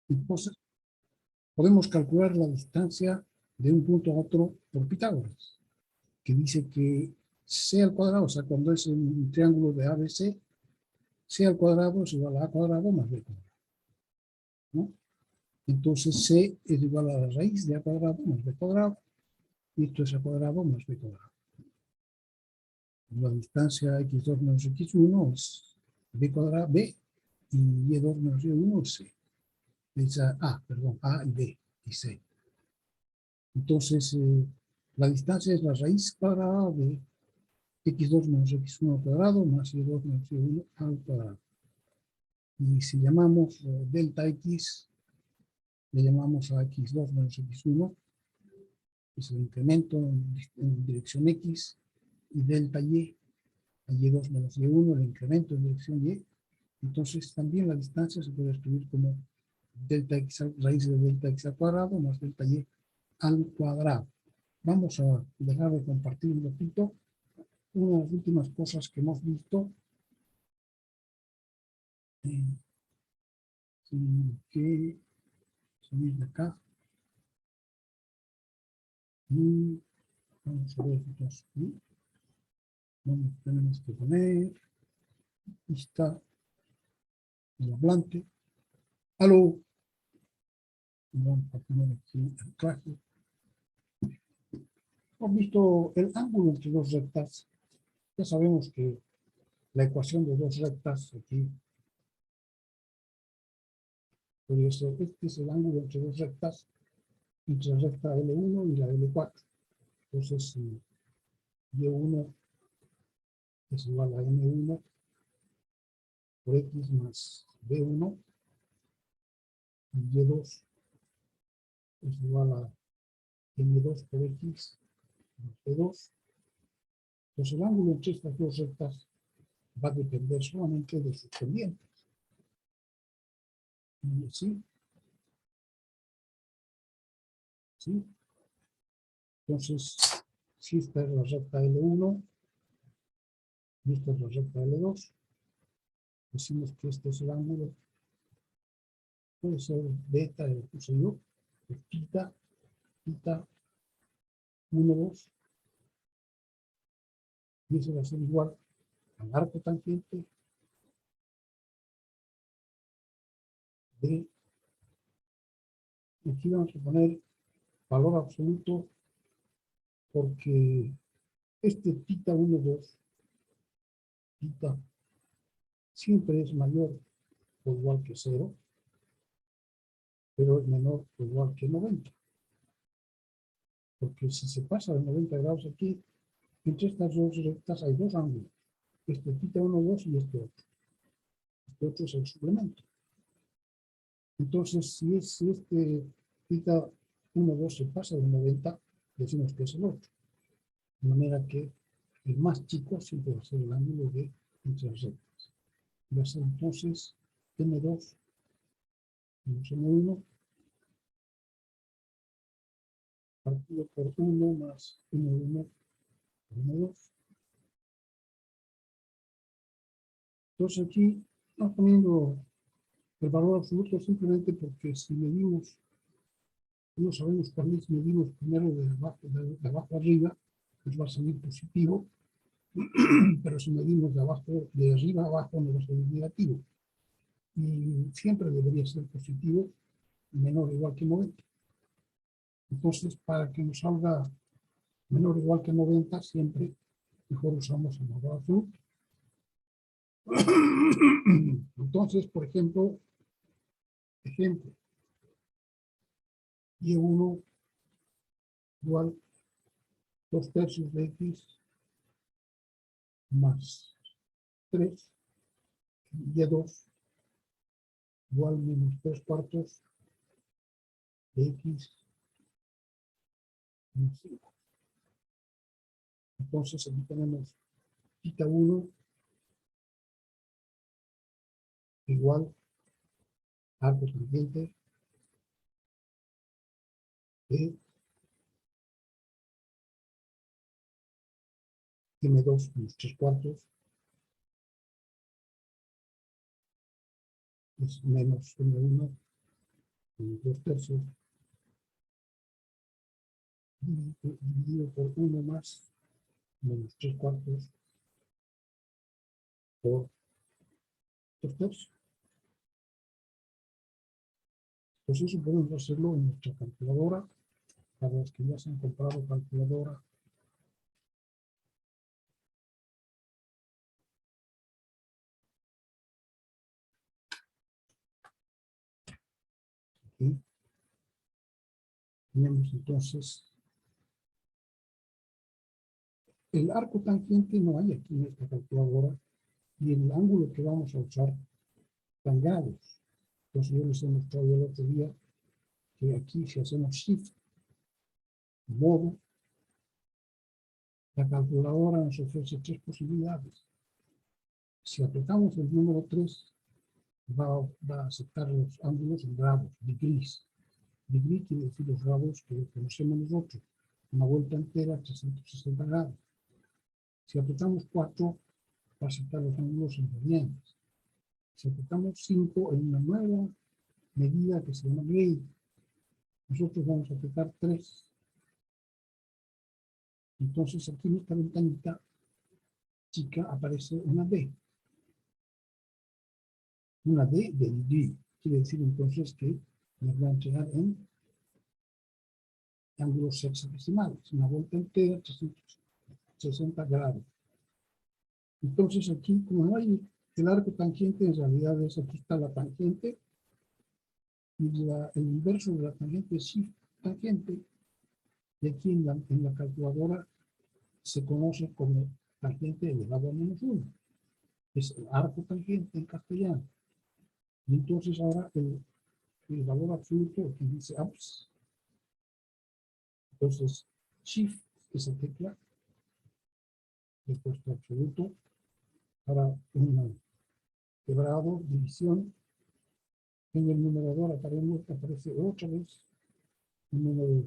Entonces, podemos calcular la distancia de un punto a otro por Pitágoras, que dice que c al cuadrado, o sea, cuando es un triángulo de ABC, c al cuadrado es igual a cuadrado más b cuadrado, ¿no? Entonces c es igual a la raíz de a cuadrado más b cuadrado, y esto es a cuadrado más b cuadrado. La distancia x2 menos x1 es b cuadrado, b, y y2 menos y1 es c. Es perdón, a y b y c. Entonces, la distancia es la raíz cuadrada de x2 menos x1 al cuadrado más y2 menos y1 al cuadrado. Y si llamamos delta x, le llamamos a x2 menos x1, es el incremento en dirección x, y delta y, a y2 menos y1, el incremento en dirección y. Entonces también la distancia se puede escribir como delta x, raíz de delta x al cuadrado más delta y al cuadrado. Vamos a dejar de compartir un poquito. Una de las últimas cosas que hemos visto, que salir de acá. Y vamos a ver entonces, tenemos que poner lista el hablante. ¡Aló! Vamos a poner aquí el traje. Hemos visto el ángulo entre dos rectas. Ya sabemos que la ecuación de dos rectas aquí podría ser, este es el ángulo entre dos rectas, entre la recta L1 y la L4. Entonces, Y1 es igual a M1 por X más B1, y Y2 es igual a M2 por X más B2. Entonces, el ángulo entre estas dos rectas va a depender solamente de sus pendientes. Y así. ¿Sí? Entonces, si esta es la recta L1 y esta es la recta L2, decimos que este es el ángulo, puede ser beta, lo puse yo, theta, 1, 2, y eso va a ser igual al arco tangente de, aquí vamos a poner valor absoluto, porque este theta 1, 2, theta, siempre es mayor o igual que 0, pero es menor o igual que 90. Porque si se pasa de 90 grados aquí, entre estas dos rectas hay dos ángulos. Este theta 1, 2 y este otro. Este otro es el suplemento. Entonces, si este theta 1, 2 se pasa de 90, decimos que es el otro. De manera que el más chico siempre va a ser el ángulo de entre las rectas. Va a ser entonces M2 menos M1 partido por 1 más M1 por M2. Entonces aquí estamos poniendo el valor absoluto simplemente porque si medimos, no sabemos cuál es, medimos primero de abajo arriba, nos va a salir positivo, pero si medimos de arriba a abajo, nos va a salir negativo. Y siempre debería ser positivo, menor o igual que 90. Entonces, para que nos salga menor o igual que 90, siempre mejor usamos el valor absoluto. Entonces, por ejemplo, Y1 igual 2/3 de X más 3, Y2 igual menos 3/4 de X más 5. Entonces aquí tenemos theta 1 igual arco tangente de M2 menos 3/4 es menos M1 Menos 2 tercios dividido por 1 más menos 3/4 por 2 tercios. Pues eso podemos hacerlo en nuestra calculadora. Para los que ya se han comprado calculadora, aquí tenemos entonces el arco tangente, no hay aquí en esta calculadora, y el ángulo que vamos a usar tan grados. Entonces yo les he mostrado el otro día que aquí si hacemos shift, modo, la calculadora nos ofrece 3 posibilidades. Si apretamos el número 3, va a aceptar los ángulos en grados, degrees. Degree quiere decir los grados que conocemos nosotros. Una vuelta entera, 360 grados. Si apretamos 4, va a aceptar los ángulos en radianes. Si apretamos 5, en una nueva medida que se llama grade, nosotros vamos a apretar 3. Entonces aquí en esta ventanita chica aparece una D. Una D de degree. Quiere decir entonces que nos va a entregar en ángulos hexadesimales. Una vuelta entera, 360 grados. Entonces aquí, como no hay el arco tangente, en realidad es aquí está la tangente, y el inverso de la tangente es shift tangente, y aquí en la calculadora se conoce como tangente elevado a -1. Es el arco tangente en castellano. Y entonces ahora el valor absoluto aquí dice ups. Entonces, shift, esa tecla, he puesto absoluto para un quebrado, división. En el numerador aparece otra vez un número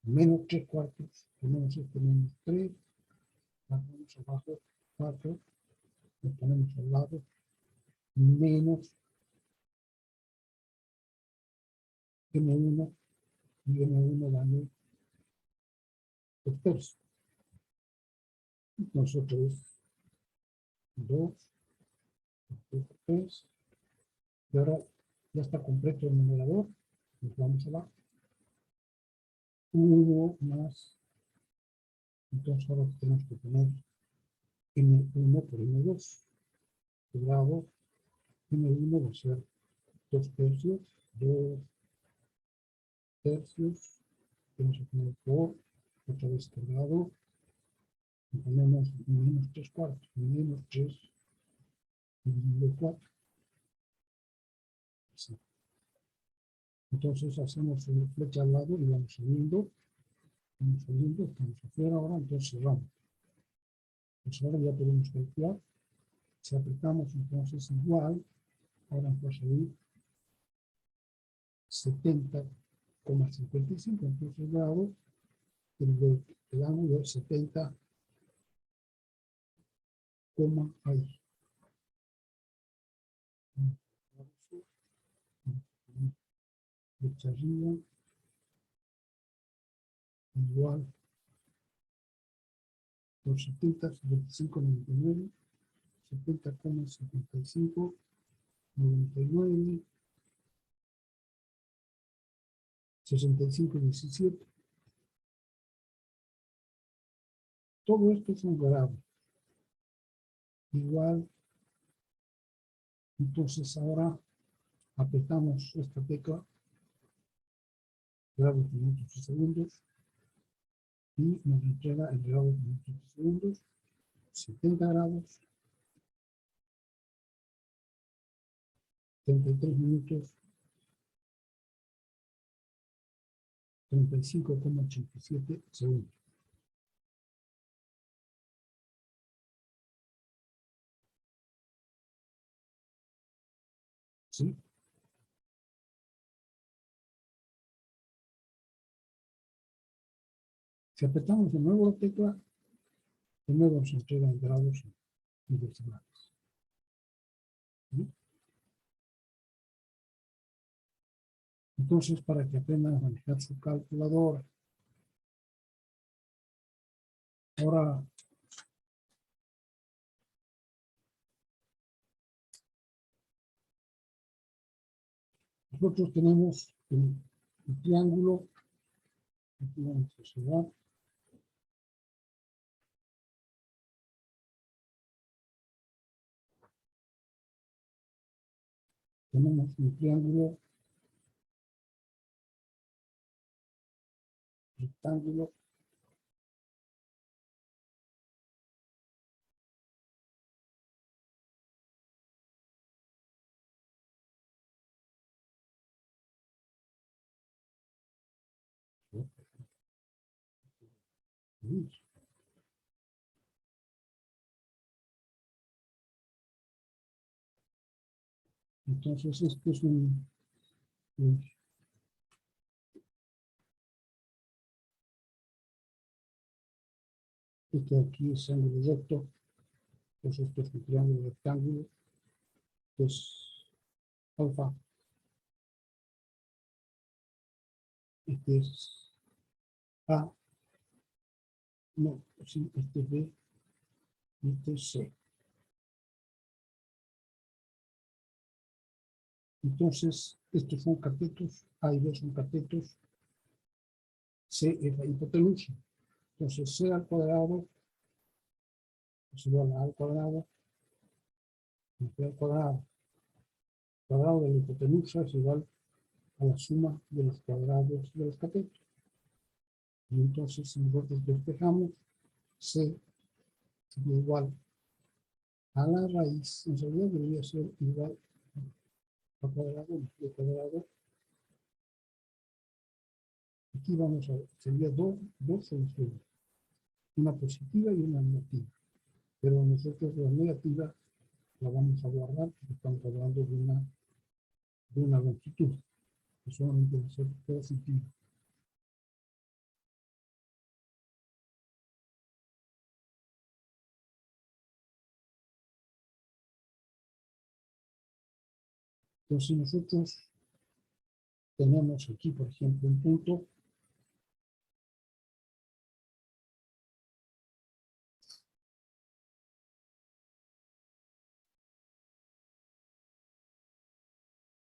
menos 3/4, tenemos este menos 3, la ponemos abajo 4, lo ponemos al lado, menos M1, y M1 vale 2 tercios. Nosotros 2, 3, y ahora ya está completo el numerador, nos vamos abajo, 1 más, entonces ahora tenemos que poner M1 por M2, quebrado, M1 va a ser 2 tercios, 2 tercios, vamos a poner por, otra vez quebrado, y ponemos menos 3/4, menos 3 dividido 4. Así. Entonces hacemos una flecha al lado y vamos subiendo, estamos afuera ahora, entonces cerramos. Pues ahora ya podemos calcular, si apretamos entonces igual, ahora nos va a salir 70,55, entonces grado, el ángulo es 70, ahí. Flecha arriba, igual, por 70, 75,99, 70,55, 99, 65,17. Todo esto es un grado. Igual, entonces ahora apretamos esta tecla, grados, minutos y segundos, y nos entrega el grado de minutos y segundos, 70 grados, 33 minutos, 35,87 segundos. ¿Sí? Si apretamos de nuevo la tecla, de nuevo se entrega en grados y decimales. ¿Sí? Entonces, para que aprendan a manejar su calculadora. Ahora, nosotros tenemos el triángulo. Aquí vamos a observar. Tenemos un triángulo rectángulo entonces esto es este aquí es ángulo recto, entonces esto es un triángulo rectángulo, que es alfa, este es A, no, sí, este es B, este es C. Entonces, estos son catetos, A y B son catetos, C es la hipotenusa. Entonces, C al cuadrado es igual a A al cuadrado, y B al cuadrado. El cuadrado de la hipotenusa es igual a la suma de los cuadrados de los catetos. Y entonces, si nosotros despejamos, C sería igual a la raíz, en realidad debería ser igual al cuadrado, de cuadrado. Aquí vamos a ver, sería dos soluciones, una positiva y una negativa. Pero nosotros la negativa la vamos a guardar porque estamos hablando de una longitud, que solamente va a ser positiva. Entonces nosotros tenemos aquí, por ejemplo, un punto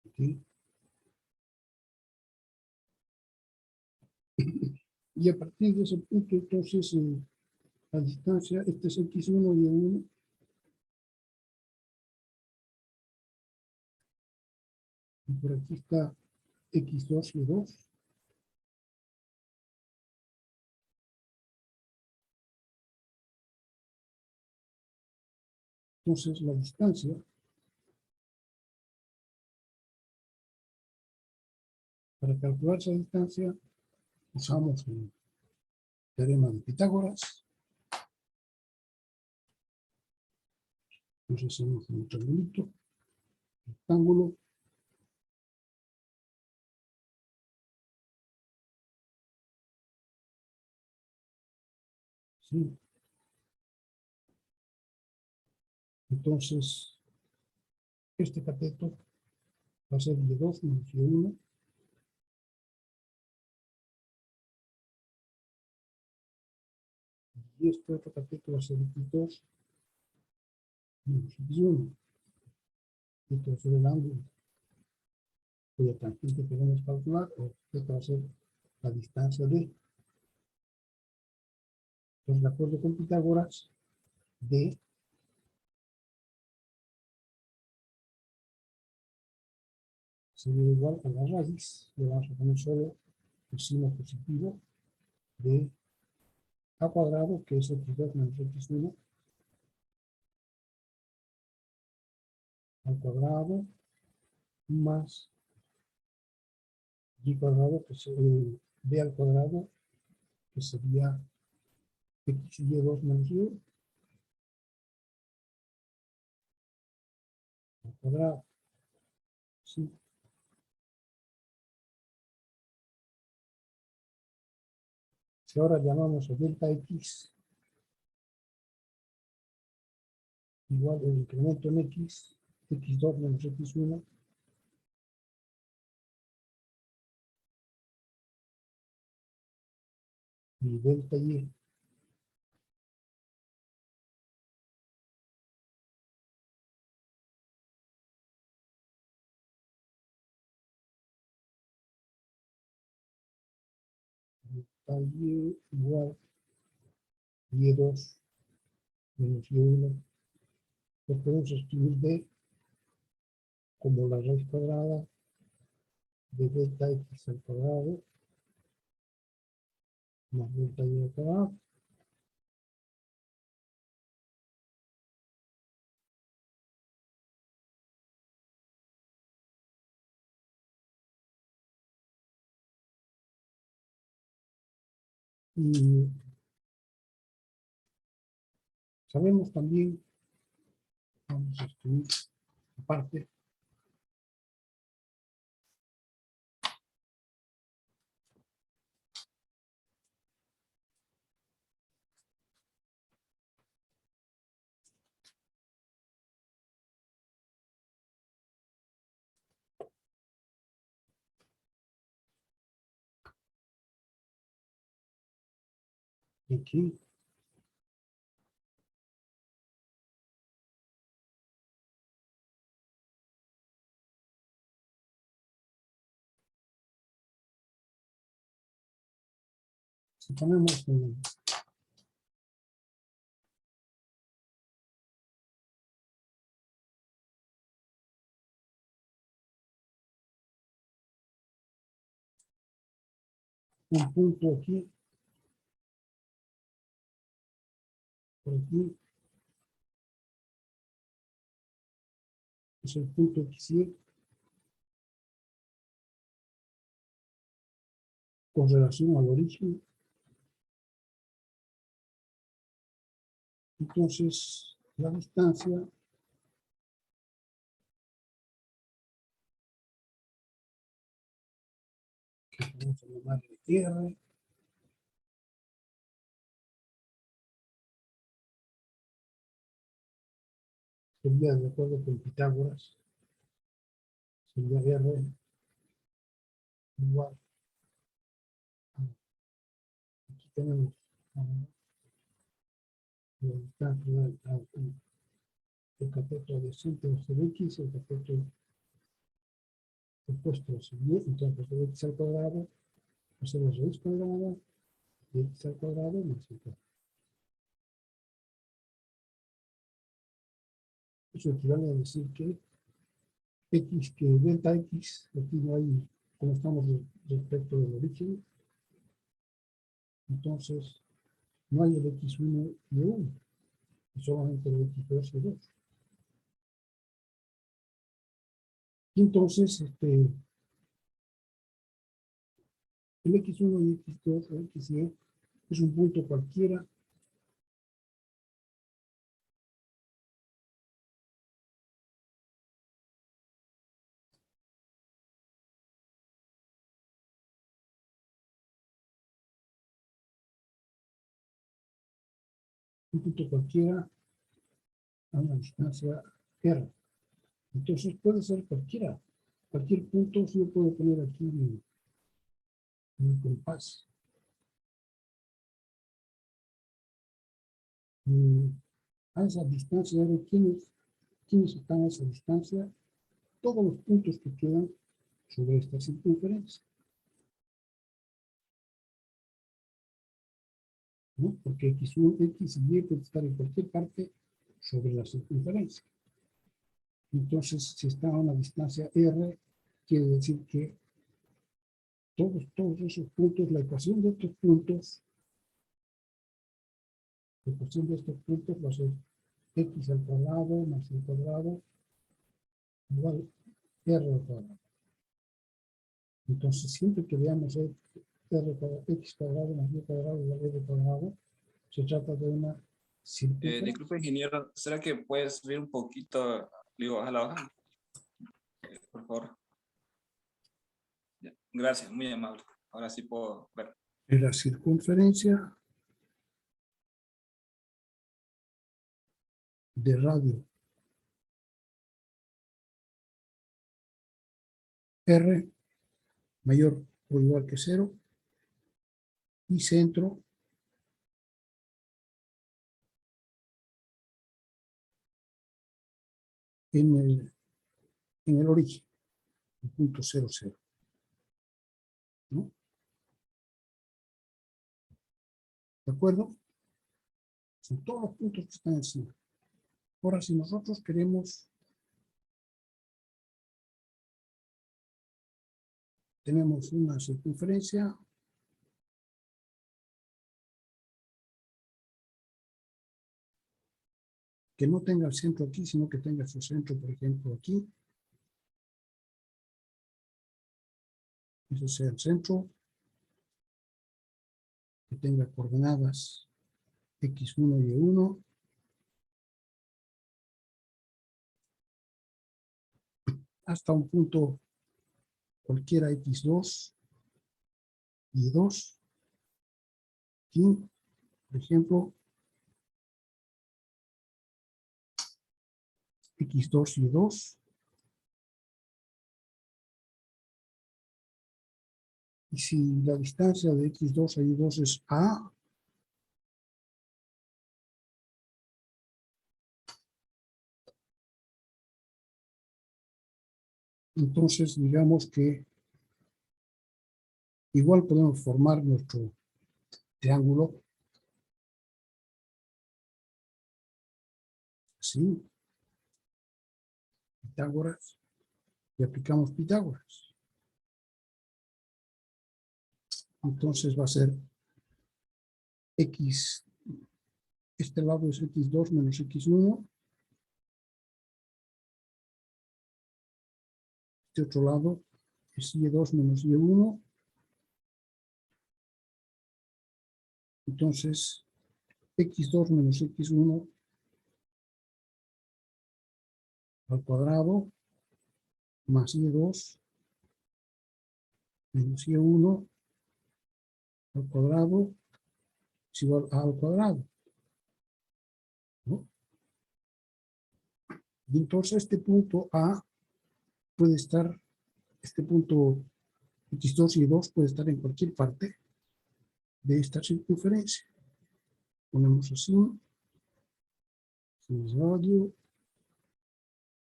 aquí, y a partir de ese punto, entonces, la distancia, este es x1 y y1, y por aquí está x2 y 2. Entonces, la distancia, para calcular esa distancia, usamos el teorema de Pitágoras. Entonces, hacemos un triangulito, rectángulo, ¿sí? Entonces, este cateto va a ser y2 menos y1. Y este otro cateto va a ser x2 menos y1. Esto va a ser el ángulo cuya tangente queremos calcular, o esto va a ser la distancia D. Entonces, de acuerdo con Pitágoras, D sería igual a la raíz, le vamos a poner solo el signo positivo de a cuadrado, que es x2 menos x1, al cuadrado, más y cuadrado, que es b al cuadrado, que sería x y 2 menos y al cuadrado. ¿Sí? Si ahora llamamos a delta x igual el incremento en x, x2 menos x1, y delta y delta y igual y2 menos y1. Lo podemos escribir de como la raíz cuadrada de delta x al cuadrado más delta y al cuadrado. Y sabemos también, vamos a escribir aparte, aquí si ponemos un punto aquí, por aquí, es el punto XY con relación al origen. Entonces, la distancia que vamos a llamar R sería, de acuerdo con Pitágoras, sería R igual a, aquí tenemos la distancia el cateto adyacente va a ser X, el cateto opuesto va a ser Y, entonces de X al cuadrado va a ser la raíz cuadrada de X al cuadrado más el cuadrado. Eso equivale a decir que X, que delta X, aquí no hay, como estamos respecto del origen, entonces no hay el X1 y 1, y solamente el X2 y 2. Y entonces, el X1 y X2 o XY es un punto cualquiera a una distancia R. Entonces puede ser cualquiera. Cualquier punto, si yo puedo poner aquí mi compás. A esa distancia R, ¿quiénes están a esa distancia? Todos los puntos que quedan sobre esta circunferencia, ¿no? Porque X1, X y Y puede estar en cualquier parte sobre la circunferencia. Entonces, si está a una distancia R, quiere decir que todos esos puntos, la ecuación de estos puntos, va a ser X al cuadrado más el cuadrado igual R al cuadrado. Entonces, siempre que veamos X cuadrado más Y cuadrado igual R cuadrado, se trata de una circunferencia. Disculpe, ingeniero, ¿será que puedes subir un poquito, digo, a la hoja? Por favor. Ya. Gracias, muy amable. Ahora sí puedo ver. La circunferencia de radio R mayor o igual que 0 y centro en el origen, el punto 0, 0. ¿No? ¿De acuerdo? Son todos los puntos que están encima. Ahora, si nosotros queremos, tenemos una circunferencia que no tenga el centro aquí, sino que tenga su centro, por ejemplo, aquí. Ese sea el centro, que tenga coordenadas x1 y y1. Hasta un punto cualquiera x2 y 2. Aquí, por ejemplo, x2 y 2. Y si la distancia de x2 a y2 es a, entonces digamos que igual podemos formar nuestro triángulo así, Pitágoras, y aplicamos Pitágoras. Entonces va a ser x, este lado es x2 menos x1, este otro lado es y2 menos y1, entonces x2 menos x1 al cuadrado más y2 menos y1 al cuadrado es igual a al cuadrado, ¿no? Y entonces este punto A puede estar, este punto x2 y 2 puede estar en cualquier parte de esta circunferencia. Ponemos así, radio,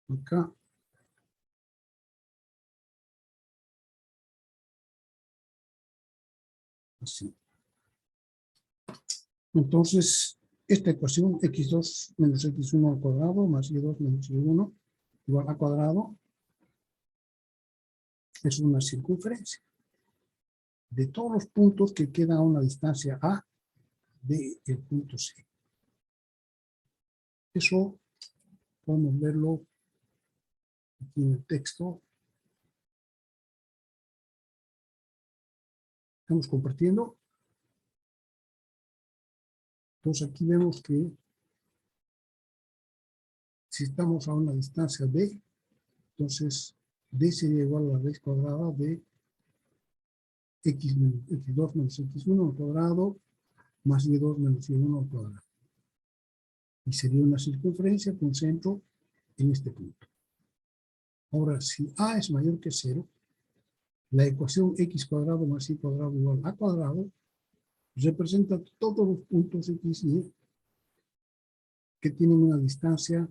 acá, así. Entonces, esta ecuación x2 menos x1 al cuadrado más y2 menos y1 igual a cuadrado es una circunferencia de todos los puntos que quedan a una distancia a del punto C. Eso podemos verlo aquí en el texto. Estamos compartiendo. Entonces aquí vemos que si estamos a una distancia d, entonces d sería igual a la raíz cuadrada de x2 menos x1 al cuadrado más y2 menos y1 al cuadrado. Y sería una circunferencia con centro en este punto. Ahora, si a es mayor que 0, la ecuación x cuadrado más y cuadrado igual a cuadrado representa todos los puntos x y que tienen una distancia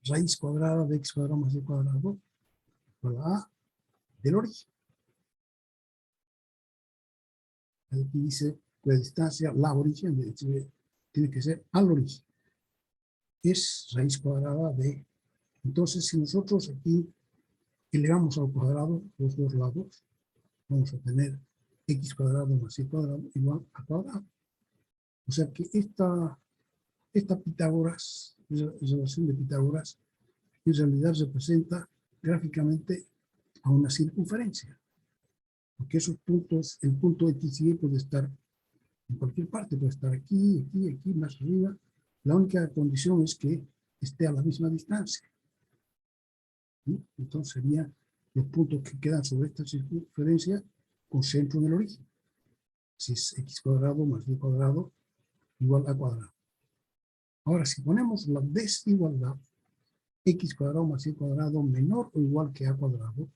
raíz cuadrada de x cuadrado más y cuadrado igual a del origen. Aquí dice la distancia, la origen, tiene que ser al origen. Es raíz cuadrada de. Entonces, si nosotros aquí elevamos al cuadrado los dos lados, vamos a tener x cuadrado más y cuadrado igual a cuadrado. O sea que esta Pitágoras, la relación de Pitágoras, en realidad representa gráficamente a una circunferencia. Porque esos puntos, el punto X y Y puede estar en cualquier parte, puede estar aquí, aquí, aquí, más arriba. La única condición es que esté a la misma distancia. ¿Sí? Entonces serían los puntos que quedan sobre esta circunferencia con centro en el origen. Si es x cuadrado más y cuadrado igual a cuadrado. Ahora, si ponemos la desigualdad, x cuadrado más y cuadrado menor o igual que a cuadrado,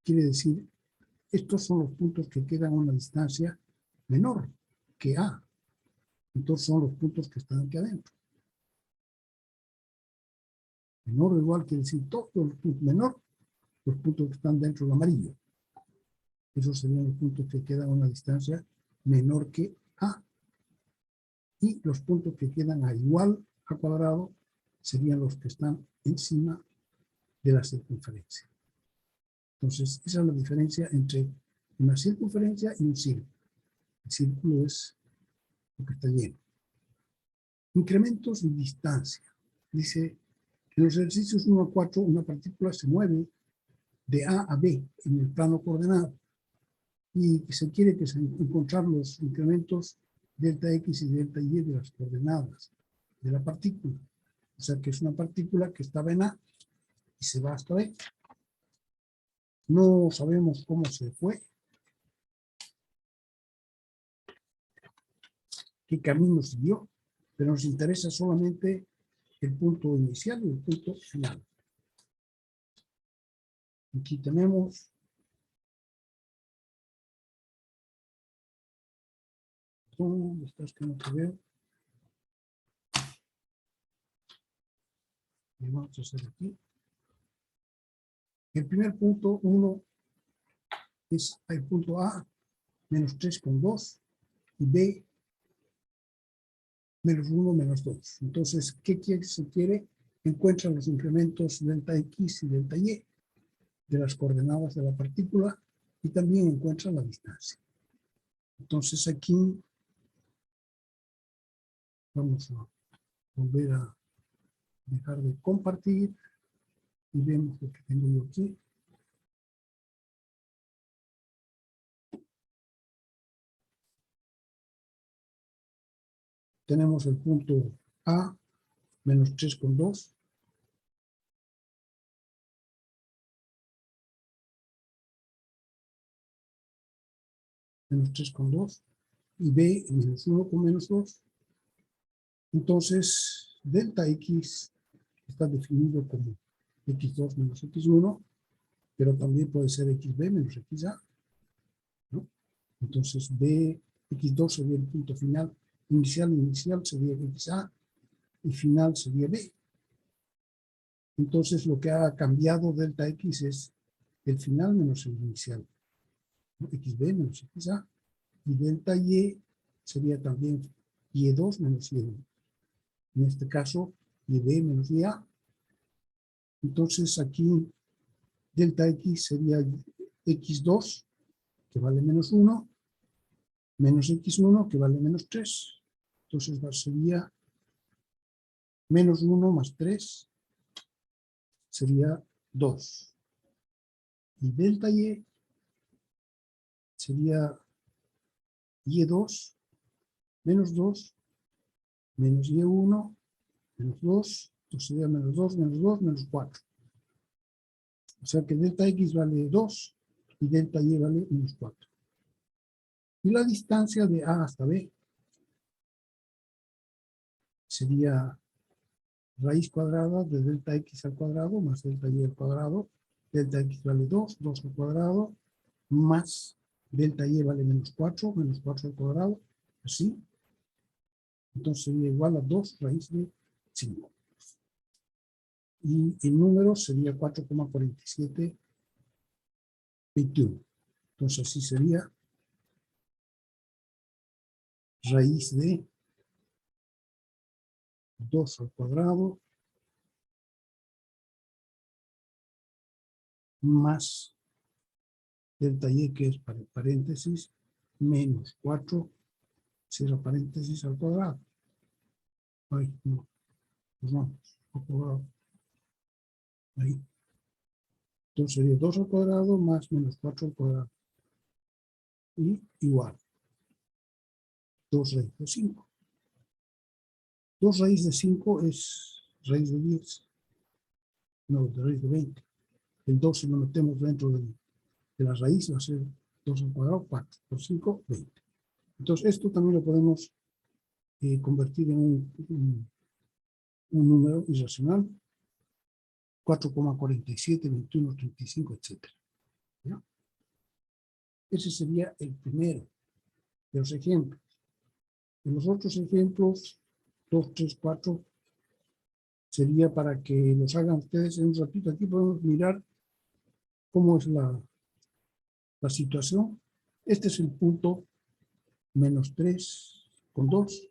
quiere decir, estos son los puntos que quedan a una distancia menor que a. Entonces son los puntos que están aquí adentro. Menor o igual quiere decir todos los puntos menor, los puntos que están dentro del amarillo. Esos serían los puntos que quedan a una distancia menor que A. Y los puntos que quedan a igual a cuadrado serían los que están encima de la circunferencia. Entonces, esa es la diferencia entre una circunferencia y un círculo. El círculo es lo que está lleno. Incrementos y distancia. Dice, en los ejercicios 1 a 4, una partícula se mueve de A a B en el plano coordenado y se quiere encontrar los incrementos delta X y delta Y de las coordenadas de la partícula. O sea que es una partícula que estaba en A y se va hasta B. No sabemos cómo se fue, qué camino siguió, pero nos interesa solamente el punto inicial y el punto final. Aquí tenemos ¿dónde estás que no te veo? Y vamos a hacer aquí. El primer punto 1 es el punto A, menos 3,2, y B, menos 1, menos 2. Entonces, ¿qué se quiere? Encuentran los incrementos delta X y delta Y de las coordenadas de la partícula y también encuentran la distancia. Entonces, aquí vamos a volver a dejar de compartir y vemos lo que tengo yo aquí. Tenemos el punto A, menos 3,2. Menos 3,2. Y B, menos 1 con menos 2. Entonces, delta X está definido como X2 menos X1, pero también puede ser XB menos XA, ¿no? Entonces, B, X2 sería el punto final, inicial sería XA, y final sería B. Entonces, lo que ha cambiado delta X es el final menos el inicial, ¿no? XB menos XA, y delta Y sería también Y2 menos Y1. En este caso, YB menos YA. Entonces, aquí delta X sería X2, que vale menos 1, menos X1, que vale menos 3. Entonces, sería menos 1 más 3, sería 2. Y delta Y sería Y2, menos 2, menos Y1, menos 2, entonces sería menos 2, menos 2, menos 4. O sea que delta X vale 2 y delta Y vale menos 4. Y la distancia de A hasta B sería raíz cuadrada de delta X al cuadrado más delta Y al cuadrado. Delta X vale 2, 2 al cuadrado, más delta Y vale menos 4 al cuadrado, así. Entonces sería igual a 2 raíz de 5. Y el número sería 4,4721. Entonces así sería raíz de 2 al cuadrado más delta Y, que es paréntesis, menos 4, cierra paréntesis al cuadrado. Ay, no, perdón, al cuadrado. Ahí. Entonces sería 2 al cuadrado más menos 4 al cuadrado. Y igual. 2 raíz de 5. 2 raíz de 5 es raíz de 10. No, de raíz de 20. El 2 si lo metemos dentro de la raíz va a ser 2 al cuadrado, 4. Por 5, 20. Entonces esto también lo podemos convertir en un número irracional. 4,47, 21, 35, etc. ¿Ya? Ese sería el primero de los ejemplos. En los otros ejemplos, 2, 3, 4, sería para que los hagan ustedes en un ratito. Aquí podemos mirar cómo es la situación. Este es el punto menos 3,2.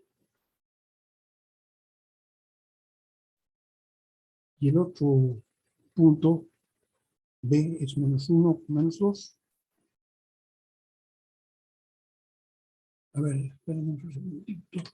Y el otro punto B es menos 1, menos 2. A ver, espérenme un segundito.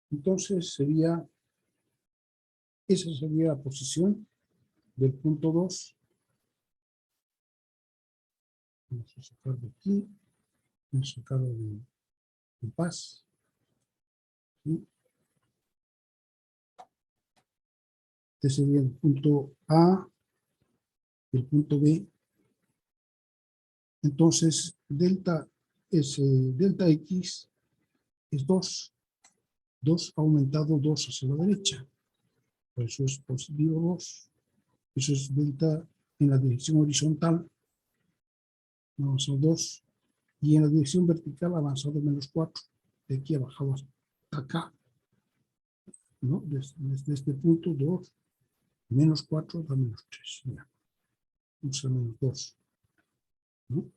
Entonces esa sería la posición del punto 2. Vamos a sacar de aquí, vamos a sacarlo de paz. ¿Sí? Este sería el punto A, el punto B. Entonces, delta X es 2. 2 ha aumentado 2 hacia la derecha. Por eso es positivo 2. Eso es delta en la dirección horizontal. Avanzado 2. Y en la dirección vertical ha avanzado menos 4. De aquí ha bajado hasta acá. ¿No? Desde este punto 2. Menos 4 da menos 3. Mira. Usa menos 2. ¿No?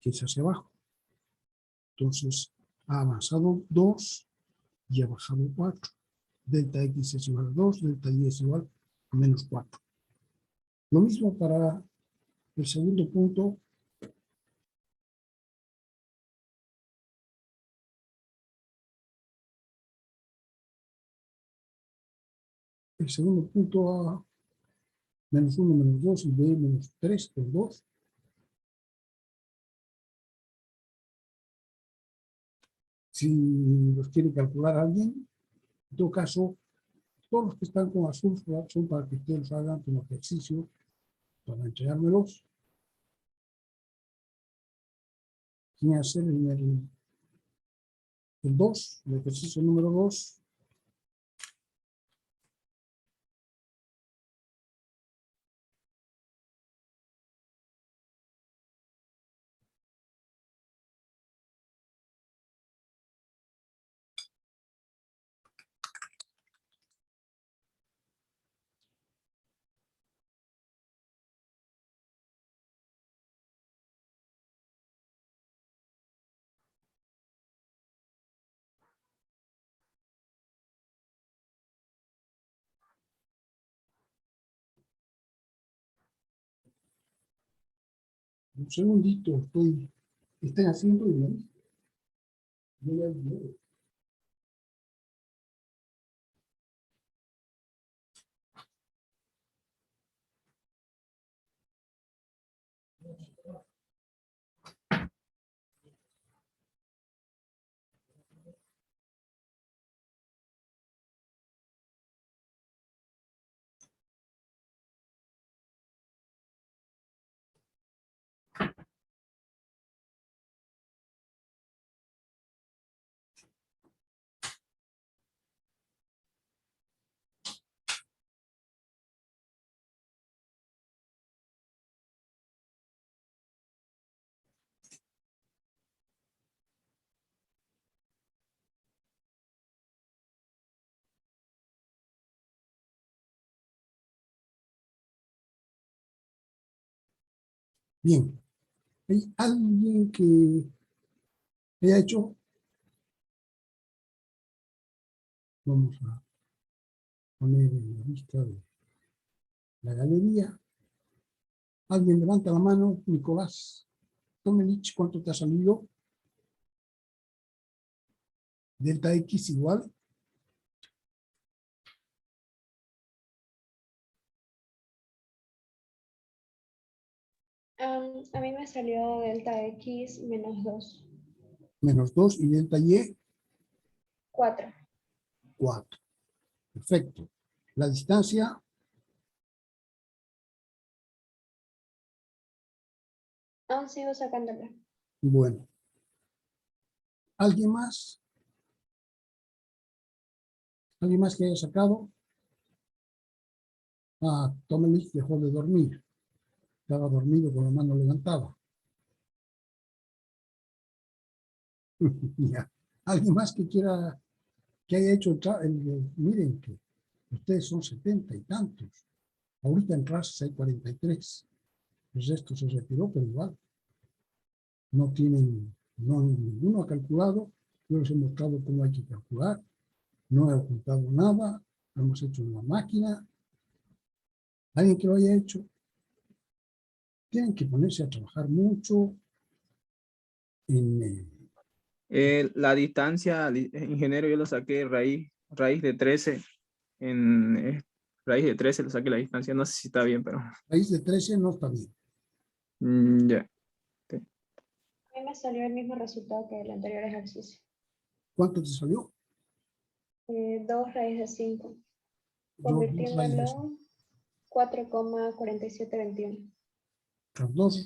Que es hacia abajo. Entonces, ha avanzado 2 y ha bajado 4. Delta X es igual a 2, delta Y es igual a menos 4. Lo mismo para el segundo punto. El segundo punto A, menos 1, menos 2, y B, menos 3, por 2. Si los quiere calcular alguien, en todo caso, todos los que están con azul son para que ustedes los hagan como ejercicio, para entregármelos. ¿Quién hacer el 2, el ejercicio número 2? Un segundito, están haciendo bien. Bien. ¿Hay alguien que haya hecho? Vamos a poner en la lista de la galería. Alguien levanta la mano. Nicolás Tomenich, ¿cuánto te ha salido? Delta X igual. A mí me salió delta X menos 2. Menos 2 y delta Y. 4. 4. Perfecto. La distancia, Aún sigo sacándola. bueno. ¿Alguien más? ¿Alguien más que haya sacado? Ah, Tomelich dejó de dormir. Estaba dormido con la mano levantada. Ya. ¿Alguien más que quiera, que haya hecho miren que ustedes son 70 y tantos. Ahorita en clases hay 43. El resto se retiró, pero igual. No tienen, no, ninguno ha calculado. Yo les he mostrado cómo hay que calcular. No he ocultado nada. Lo hemos hecho en la máquina. ¿Alguien que lo haya hecho? Tienen que ponerse a trabajar mucho en... La distancia, ingeniero, yo lo saqué raíz de 13. Raíz de 13 lo saqué la distancia. No sé si está bien, pero... raíz de 13 no está bien. Ya. A mí me salió el mismo resultado que el anterior ejercicio. ¿Cuánto te salió? 2 raíz de 5. Dos raíz de Convirtiéndolo 4,4721.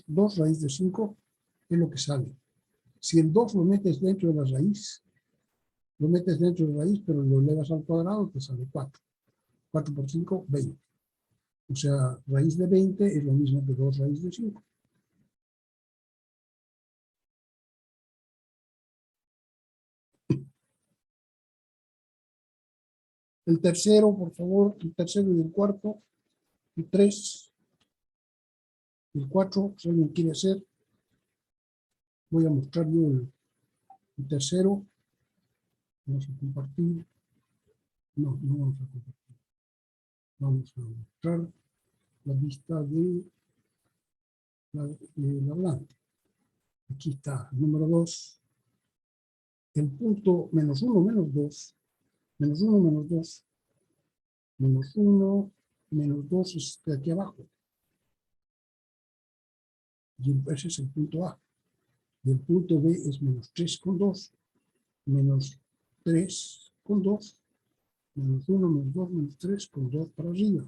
2 raíz de 5 es lo que sale. Si el 2 lo metes dentro de la raíz, lo metes dentro de la raíz, pero lo elevas al cuadrado, te sale 4. 4 por 5, 20. O sea, raíz de 20 es lo mismo que 2 raíz de 5. El tercero, por favor, el tercero y el cuarto, el 3, el 4, si alguien quiere hacer, voy a mostrar yo el tercero. Vamos a compartir. No, no vamos a compartir. Vamos a mostrar la vista de la hablante. Aquí está, el número 2. El punto menos 1, menos 2. Menos 1, menos 2. Menos 1, menos 2 es de aquí abajo. Y ese es el punto A. Y el punto B es menos 3 con 2. Menos 3 con 2. Menos 1, menos 2, menos 3 con 2 para arriba.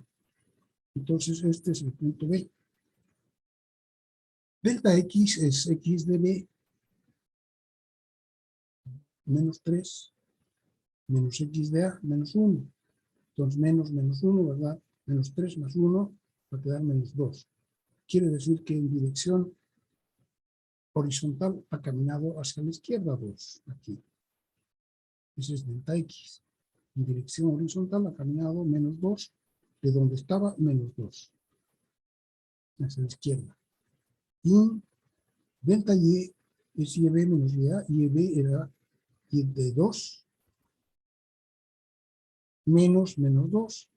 Entonces este es el punto B. Delta X es X de B menos 3 menos X de A menos 1. Entonces menos 1, ¿verdad? Menos 3 más 1 va a quedar menos 2. Quiere decir que en dirección horizontal ha caminado hacia la izquierda 2, aquí. Ese es delta X. En dirección horizontal ha caminado menos 2, de donde estaba menos 2. Hacia la izquierda. Y delta Y es YB menos YA. YB era Y de 2 menos 2.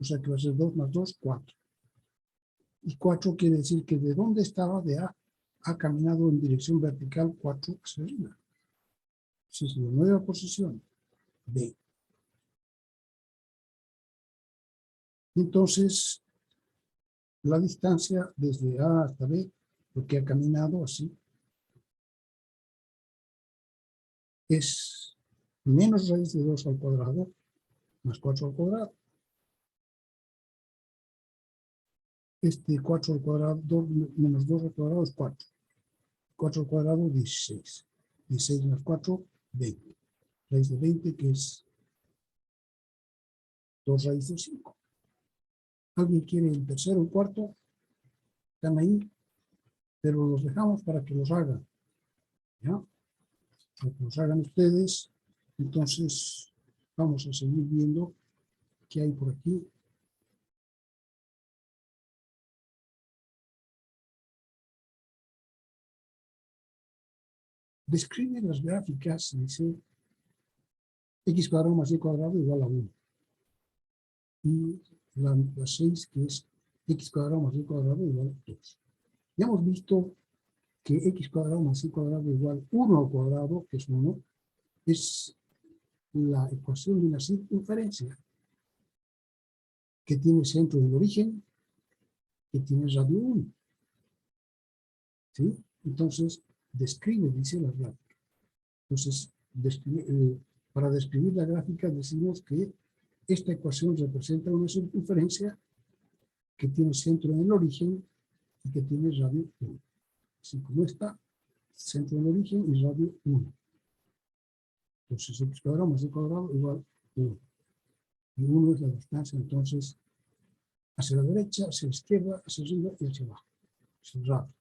O sea que va a ser 2 más 2, 4. Y 4 quiere decir que de donde estaba, de A, ha caminado en dirección vertical 4 hacia arriba. Esa es la nueva posición, B. Entonces, la distancia desde A hasta B, lo que ha caminado así, es menos raíz de 2 al cuadrado, más 4 al cuadrado. Este 4 al cuadrado, 2 menos 2 al cuadrado es 4. 4 al cuadrado, 16. 16 más 4, 20. Raíz de 20, que es 2 raíz de 5. ¿Alguien quiere el tercero o el cuarto? Están ahí, pero los dejamos para que los hagan. ¿Ya? Para que los hagan ustedes. Entonces, vamos a seguir viendo qué hay por aquí. Describe las gráficas, dice x cuadrado más y cuadrado igual a 1. Y la 6, que es x cuadrado más y cuadrado igual a 2. Ya hemos visto que x cuadrado más y cuadrado igual 1 al cuadrado, que es 1, es la ecuación de una circunferencia que tiene centro del origen, que tiene radio 1. ¿Sí? Entonces, describe, dice la gráfica. Entonces, Para describir la gráfica decimos que esta ecuación representa una circunferencia que tiene centro en el origen y que tiene radio 1. Así como está, centro en el origen y radio 1. Entonces x cuadrado más y cuadrado igual a 1. Y 1 es la distancia entonces hacia la derecha, hacia la izquierda, hacia arriba y hacia abajo. Es el radio.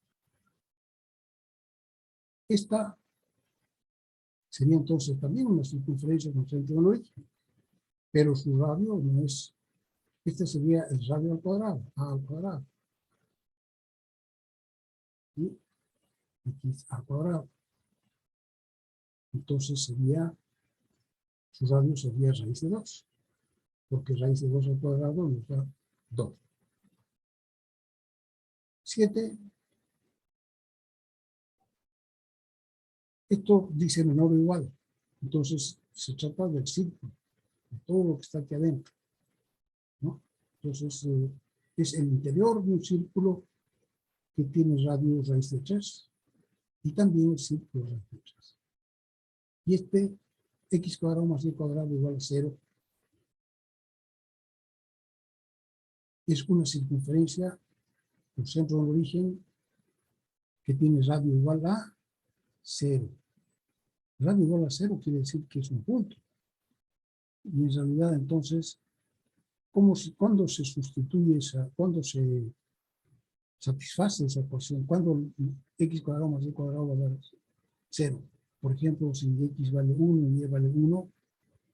Esta sería entonces también una circunferencia con centro en el origen, pero su radio no es, este sería el radio al cuadrado, a al cuadrado. Y x al cuadrado. Entonces sería, su radio sería raíz de 2, porque raíz de 2 al cuadrado nos da 2. 7. Esto dice menor o igual. Entonces se trata del círculo, de todo lo que está aquí adentro, ¿no? Entonces es el interior de un círculo que tiene radio raíz de 3 y también el círculo raíz de 3. Y este x cuadrado más y cuadrado igual a 0 es una circunferencia con centro en origen que tiene radio igual a 0. Radio igual a 0 quiere decir que es un punto. Y en realidad entonces, ¿cuándo se sustituye cuándo se satisface esa ecuación? ¿Cuándo x cuadrado más y cuadrado va a dar 0? Por ejemplo, si x vale 1 y y vale 1,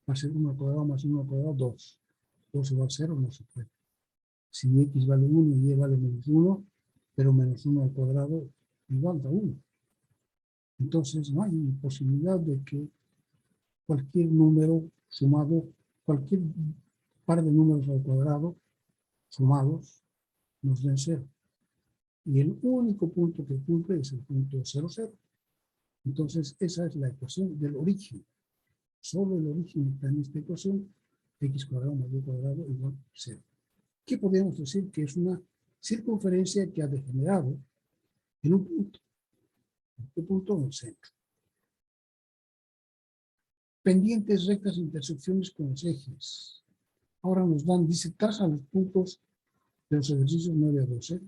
va a ser 1 al cuadrado más 1 al cuadrado, 2. 2 igual a 0, no se puede. Si x vale 1 y y vale menos 1, pero menos 1 al cuadrado igual a 1. Entonces no hay posibilidad de que cualquier número sumado, cualquier par de números al cuadrado sumados nos den 0. Y el único punto que cumple es el punto 0, 0. Entonces esa es la ecuación del origen. Solo el origen está en esta ecuación, x cuadrado más y cuadrado igual a 0. ¿Qué podríamos decir? Que es una circunferencia que ha degenerado en un punto. ¿Qué punto? En el centro. Pendientes, rectas, intersecciones con los ejes. Ahora nos dan, dice, traza los puntos de los ejercicios 9 a 12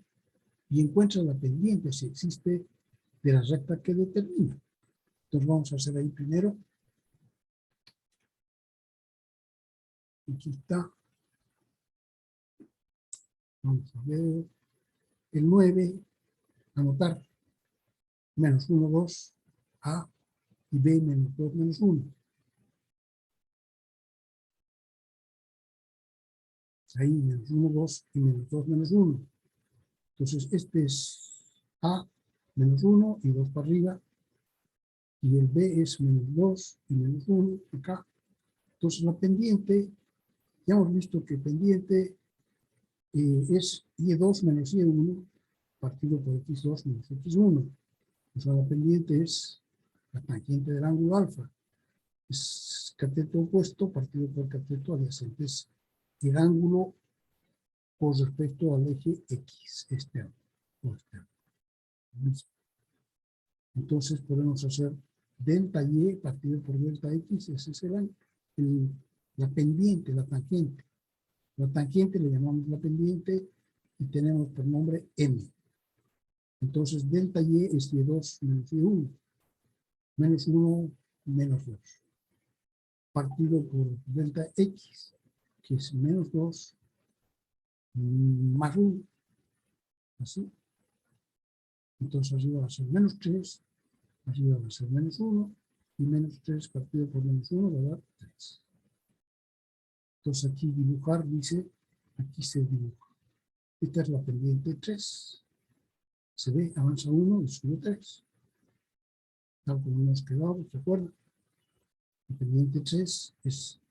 y encuentra la pendiente, si existe, de la recta que determina. Entonces vamos a hacer ahí primero. Aquí está. Vamos a ver. El 9, anotar. Menos 1, 2, A y B menos 2, menos 1. Ahí menos 1, 2 y menos 2, menos 1. Entonces este es A menos 1 y 2 para arriba. Y el B es menos 2 y menos 1 acá. Entonces la pendiente, ya hemos visto que pendiente es Y2 menos Y1 partido por X2 menos X1. O sea, la pendiente es la tangente del ángulo alfa. Es cateto opuesto partido por cateto adyacente. Es el ángulo con respecto al eje X externo o externo. Entonces podemos hacer delta Y partido por delta X, ese será la pendiente, la tangente. La tangente le llamamos la pendiente y tenemos por nombre M. Entonces delta Y es Y2 menos Y1, menos 1 menos 2. Partido por delta X, que es menos 2 más 1. Así. Entonces arriba va a ser menos 3, arriba va a ser menos 1, y menos 3 partido por menos 1 va a dar 3. Entonces aquí dibujar dice, aquí se dibuja. Esta es la pendiente 3. Se ve, avanza 1 y sube 3. Tal como hemos quedado, ¿se acuerdan? La pendiente 3 es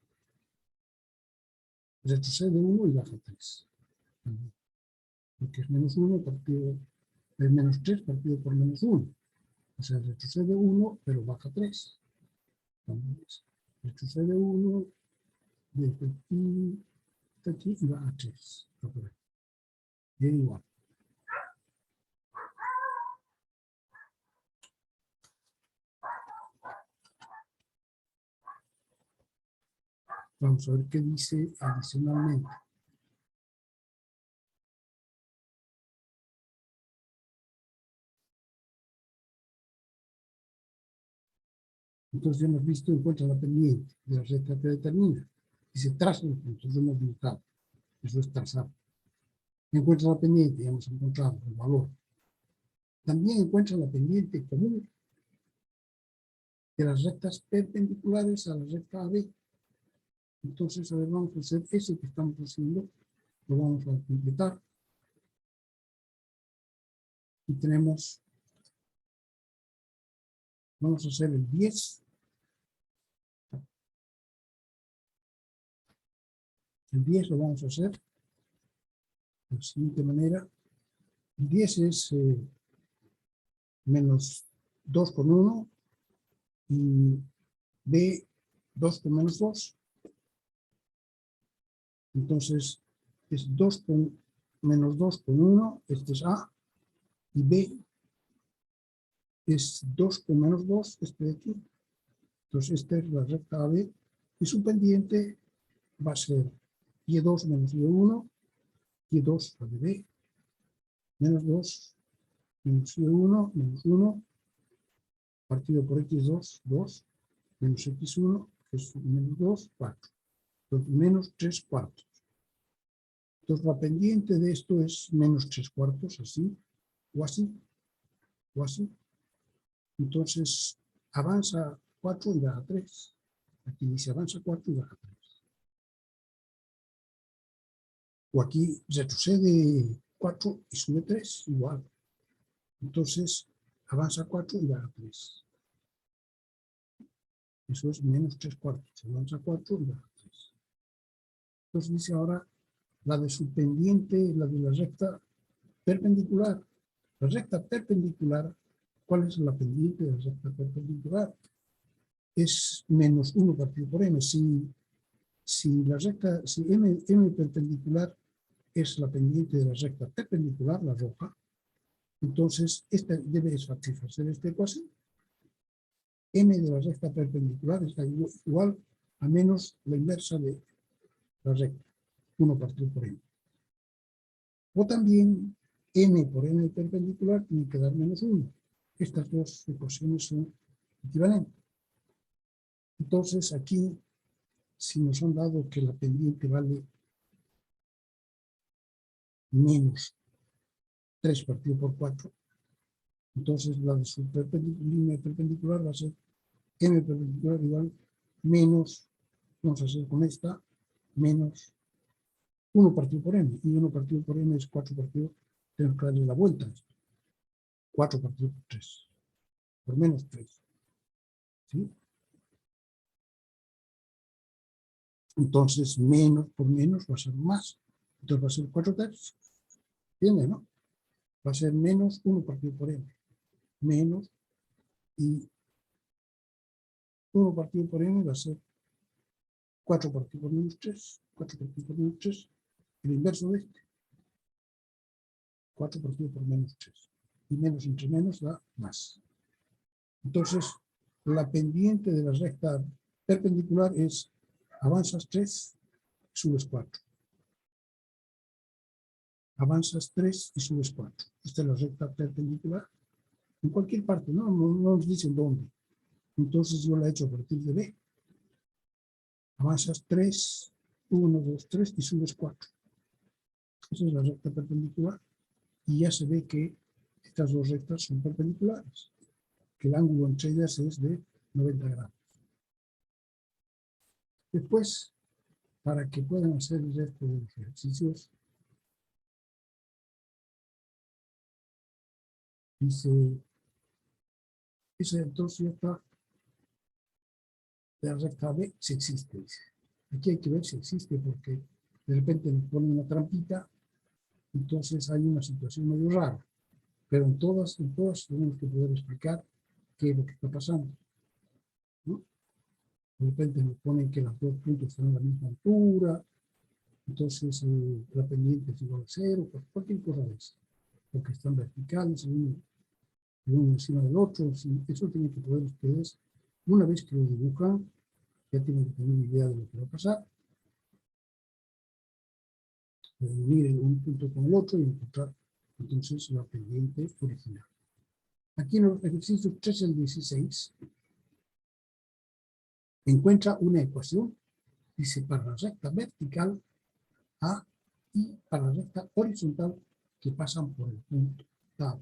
retrocede 1 y baja 3. Porque es menos 1 partido, es menos 3 partido por menos 1. O sea, retrocede 1, pero baja 3. Entonces, retrocede 1, desde aquí, hasta aquí, y baja 3. Bien igual. Vamos a ver qué dice adicionalmente. Entonces hemos visto, encuentra la pendiente de la recta que determina. Dice traza los puntos, lo hemos dibujado. Eso es trazar. Encuentra la pendiente, ya hemos encontrado el valor. También encuentra la pendiente común de las rectas perpendiculares a la recta AB. Entonces, a ver, vamos a hacer ese que estamos haciendo, lo vamos a completar. Y tenemos, vamos a hacer el 10. El 10 lo vamos a hacer de la siguiente manera. El 10 es menos 2 con 1 y B 2 con menos 2. Entonces es 2 con menos 2 con 1, este es A, y B es 2 con menos 2, este de aquí. Entonces esta es la recta AB y su pendiente va a ser Y2 menos Y1, Y2 la de B, menos 2, menos Y1, menos 1, partido por X2, 2, menos X1, que es menos 2, 4. Entonces, menos 3 cuartos. Entonces, la pendiente de esto es menos 3 cuartos, así, o así, o así. Entonces, avanza 4 y baja 3. Aquí dice avanza 4 y baja 3. O aquí retrocede 4 y sube 3, igual. Entonces, avanza 4 y baja 3. Eso es menos 3 cuartos. Avanza 4 y baja 3. Entonces dice ahora la de su pendiente, la de la recta perpendicular. La recta perpendicular, ¿cuál es la pendiente de la recta perpendicular? Es menos 1 partido por m. Si la recta, si m perpendicular es la pendiente de la recta perpendicular, la roja, entonces esta debe satisfacer esta ecuación. M de la recta perpendicular es igual a menos la inversa de la recta, 1 partido por m. O también m por m perpendicular tiene que dar menos 1. Estas dos ecuaciones son equivalentes. Entonces aquí, si nos han dado que la pendiente vale menos 3 partido por 4, entonces la de su línea perpendicular va a ser m perpendicular igual menos, vamos a hacer con esta, menos 1 partido por m. Y 1 partido por m es 4 partido, tenemos que darle la vuelta a esto. 4 partido por 3, por menos 3. ¿Sí? Entonces, menos por menos va a ser más. Entonces va a ser 4 tercios. ¿Entiende, no? Va a ser menos 1 partido por m. Menos, y 1 partido por m va a ser 4 partido por menos 3. 4 partido por menos 3. El inverso de este. 4 partido por menos 3. Y menos entre menos da más. Entonces, la pendiente de la recta perpendicular es avanzas 3, subes 4. Avanzas 3 y subes 4. Esta es la recta perpendicular. En cualquier parte, no nos dicen dónde. Entonces yo la he hecho a partir de B. Avanzas 3, 1, 2, 3 y subes 4. Esa es la recta perpendicular. Y ya se ve que estas dos rectas son perpendiculares. Que el ángulo entre ellas es de 90 grados. Después, para que puedan hacer el resto de los ejercicios, dice, entonces ya está, la recta B si existe, dice. Aquí hay que ver si existe porque de repente nos ponen una trampita, entonces hay una situación medio rara. Pero en todas tenemos que poder explicar qué es lo que está pasando, ¿no? De repente nos ponen que los dos puntos están a la misma altura, entonces la pendiente es igual a 0, cualquier cosa de eso. Porque están verticales, uno encima del otro. Eso tienen que poder ustedes, una vez que lo dibujan, Ya tienen que tener una idea de lo que va a pasar. Unir un punto con el otro y encontrar entonces la pendiente original. Aquí en los ejercicios 3 al 16 encuentra una ecuación, dice para la recta vertical A y para la recta horizontal que pasan por el punto A.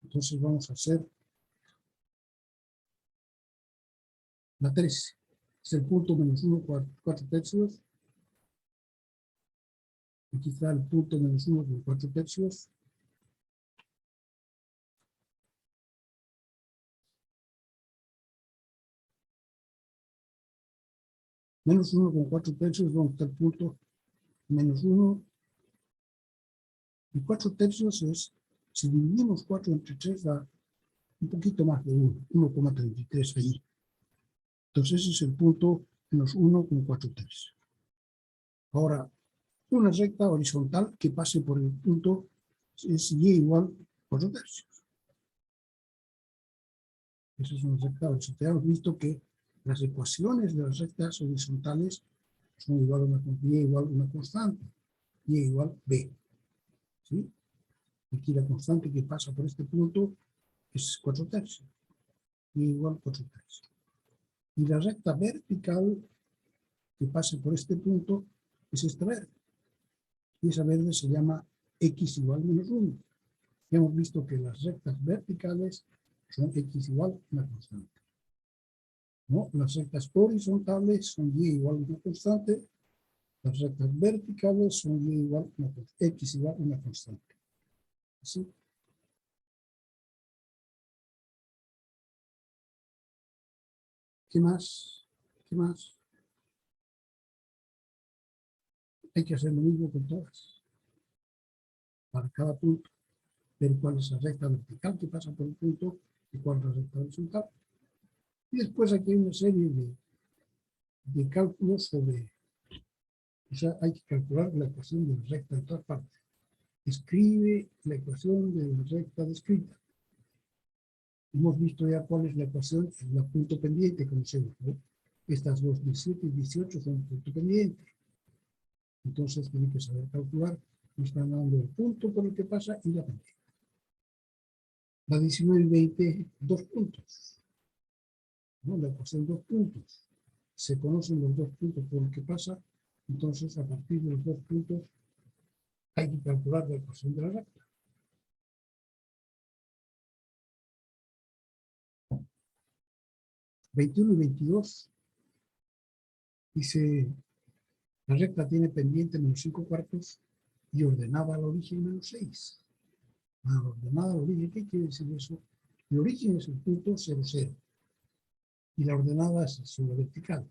Entonces vamos a hacer la 13. Es el punto menos 1, 4 tercios. Aquí está el punto menos 1 con 4 tercios. Menos 1 con 4 tercios, donde está el punto menos 1. Y 4 tercios es, si dividimos 4 entre 3, da un poquito más de 1, 1,33 ahí. Entonces ese es el punto menos 1 con 4 tercios. Ahora, una recta horizontal que pase por el punto es y igual 4 tercios. Esa es una recta horizontal. Hemos visto que las ecuaciones de las rectas horizontales son igual a y igual a una constante, y igual b. ¿Sí? Aquí la constante que pasa por este punto es 4 tercios, y igual 4 tercios. Y la recta vertical que pase por este punto es esta verde. Y esa verde se llama x igual menos 1. Ya hemos visto que las rectas verticales son x igual a una constante. ¿No? Las rectas horizontales son y igual a una constante. Las rectas verticales son y igual a una constante. X igual a una constante. ¿Sí? ¿Qué más? ¿Qué más? Hay que hacer lo mismo con todas. Para cada punto, ver cuál es la recta vertical que pasa por el punto y cuál es la recta horizontal. Y después aquí hay una serie de cálculos sobre, o sea, hay que calcular la ecuación de la recta en todas partes. Escribe la ecuación de la recta descrita. Hemos visto ya cuál es la ecuación en la punto pendiente, como se llama. Estas dos, 17 y 18, son punto pendiente. Entonces tienen que saber calcular. Me están dando el punto por el que pasa y la pendiente. La 19 y 20, 2 puntos. ¿No? La ecuación 2 puntos. Se conocen los 2 puntos por el que pasa. Entonces, a partir de los 2 puntos, hay que calcular la ecuación de la recta. ...21 y 22... dice, la recta tiene pendiente menos 5 cuartos y ordenada al origen menos 6. Ordenada al origen, ¿qué quiere decir eso? El origen es el punto 0, 0. Y la ordenada es sobre vertical.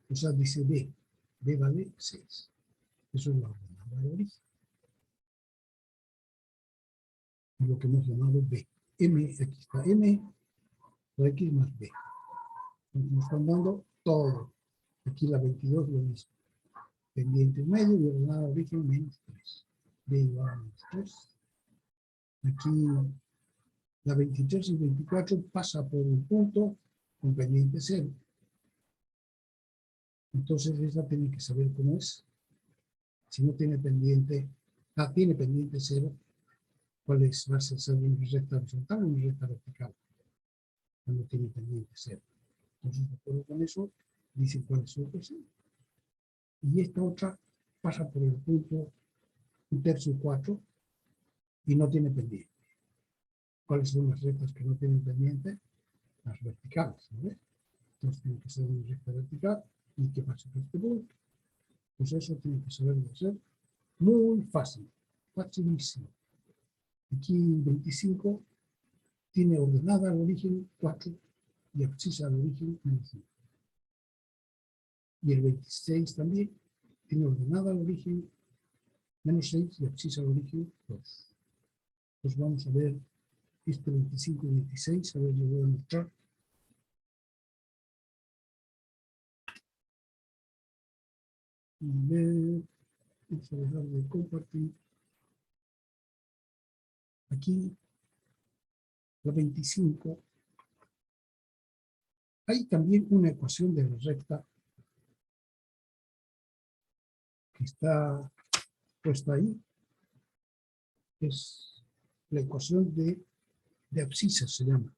O sea, dice B. B vale 6. Eso es la ordenada al origen. Y lo que hemos llamado B. M, aquí está M, por X más B. Entonces nos están dando todo. Aquí la 22 lo mismo. Pendiente medio y ordenada al origen menos 3. B igual a menos 3. Aquí la 23 y 24 pasa por un punto con pendiente 0. Entonces esa tiene que saber cómo es. Si no tiene pendiente, tiene pendiente 0, ¿cuál es? Va a ser una recta horizontal o una recta vertical. Cuando tiene pendiente 0. Entonces, de acuerdo con eso, dice cuál es su ecuación. Y esta otra pasa por el punto 1 tercio 4 y no tiene pendiente. ¿Cuáles son las rectas que no tienen pendiente? Las verticales, ¿no? Entonces tiene que ser una recta vertical y que pase por este punto. Pues eso tiene que saber hacer muy fácil, facilísimo. Aquí 25 tiene ordenada al origen 4 y abscisa al origen menos 1. Y el 26 también tiene ordenada al origen menos 6 y abscisa al origen 2. Pues vamos a ver este 25 y 26, a ver, yo voy a mostrar. Vamos a dejar de compartir. Aquí, la 25 Hay también una ecuación de la recta que está puesta ahí. Es la ecuación de abscisas, se llama.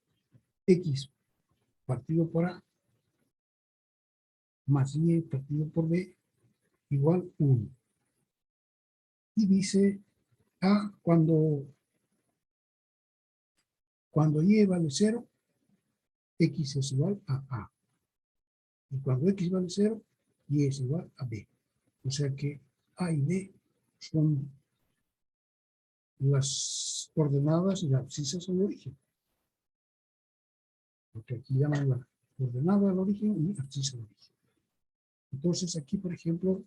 X partido por A más Y partido por B igual 1. Y dice A cuando Y vale 0, X es igual a A. Y cuando X vale 0, Y es igual a B. O sea que A y B son las coordenadas y las abscisas al origen. Porque aquí llaman la coordenada al origen y abscisa al origen. Entonces aquí, por ejemplo,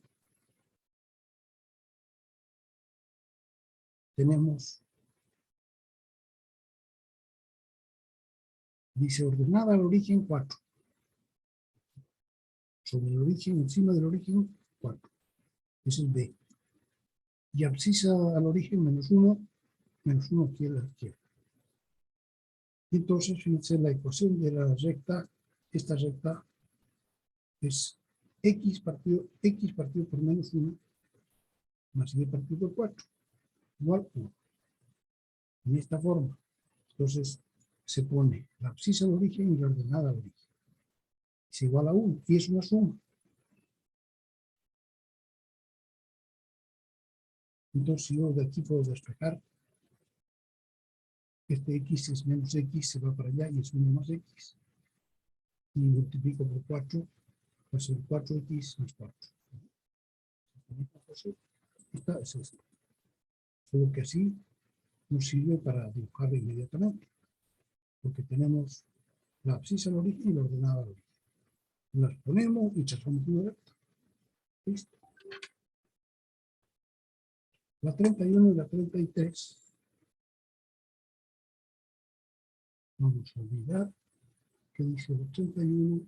tenemos, dice ordenada al origen 4. Sobre el origen, encima del origen 4. Es el B. Y abscisa al origen menos 1 aquí a la izquierda. Y entonces, fíjense, la ecuación de la recta, esta recta es X partido por menos 1 más Y partido por 4 igual 1. En esta forma. Entonces, se pone la abscisa al origen y la ordenada al origen. Es igual a 1 y es una suma. Entonces, yo de aquí puedo despejar. Este X es menos X, se va para allá y es 1 más X. Y multiplico por 4, va a ser 4X más 4. Esta es esta. Solo que así nos sirve para dibujarlo inmediatamente. Porque tenemos la abscisa al origen y la ordenada al origen. Las ponemos y trazamos una recta. Listo. La 31 y la 33. Vamos a olvidar que dice la 31.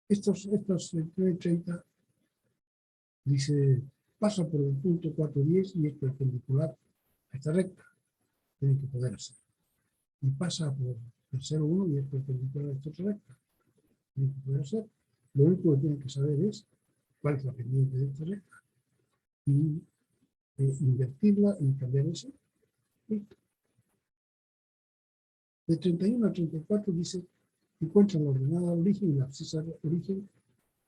Estos 30 dice pasa por el punto 410 y es perpendicular a esta recta. Tiene que poder hacer. Y pasa por el 0,1 y es perpendicular a esta otra recta. Tiene que poder hacer. Lo único que tienen que saber es cuál es la pendiente de esta recta y invertirla y cambiar ese. Listo. De 31 a 34 dice encuentra la ordenada al origen y la abscisa al origen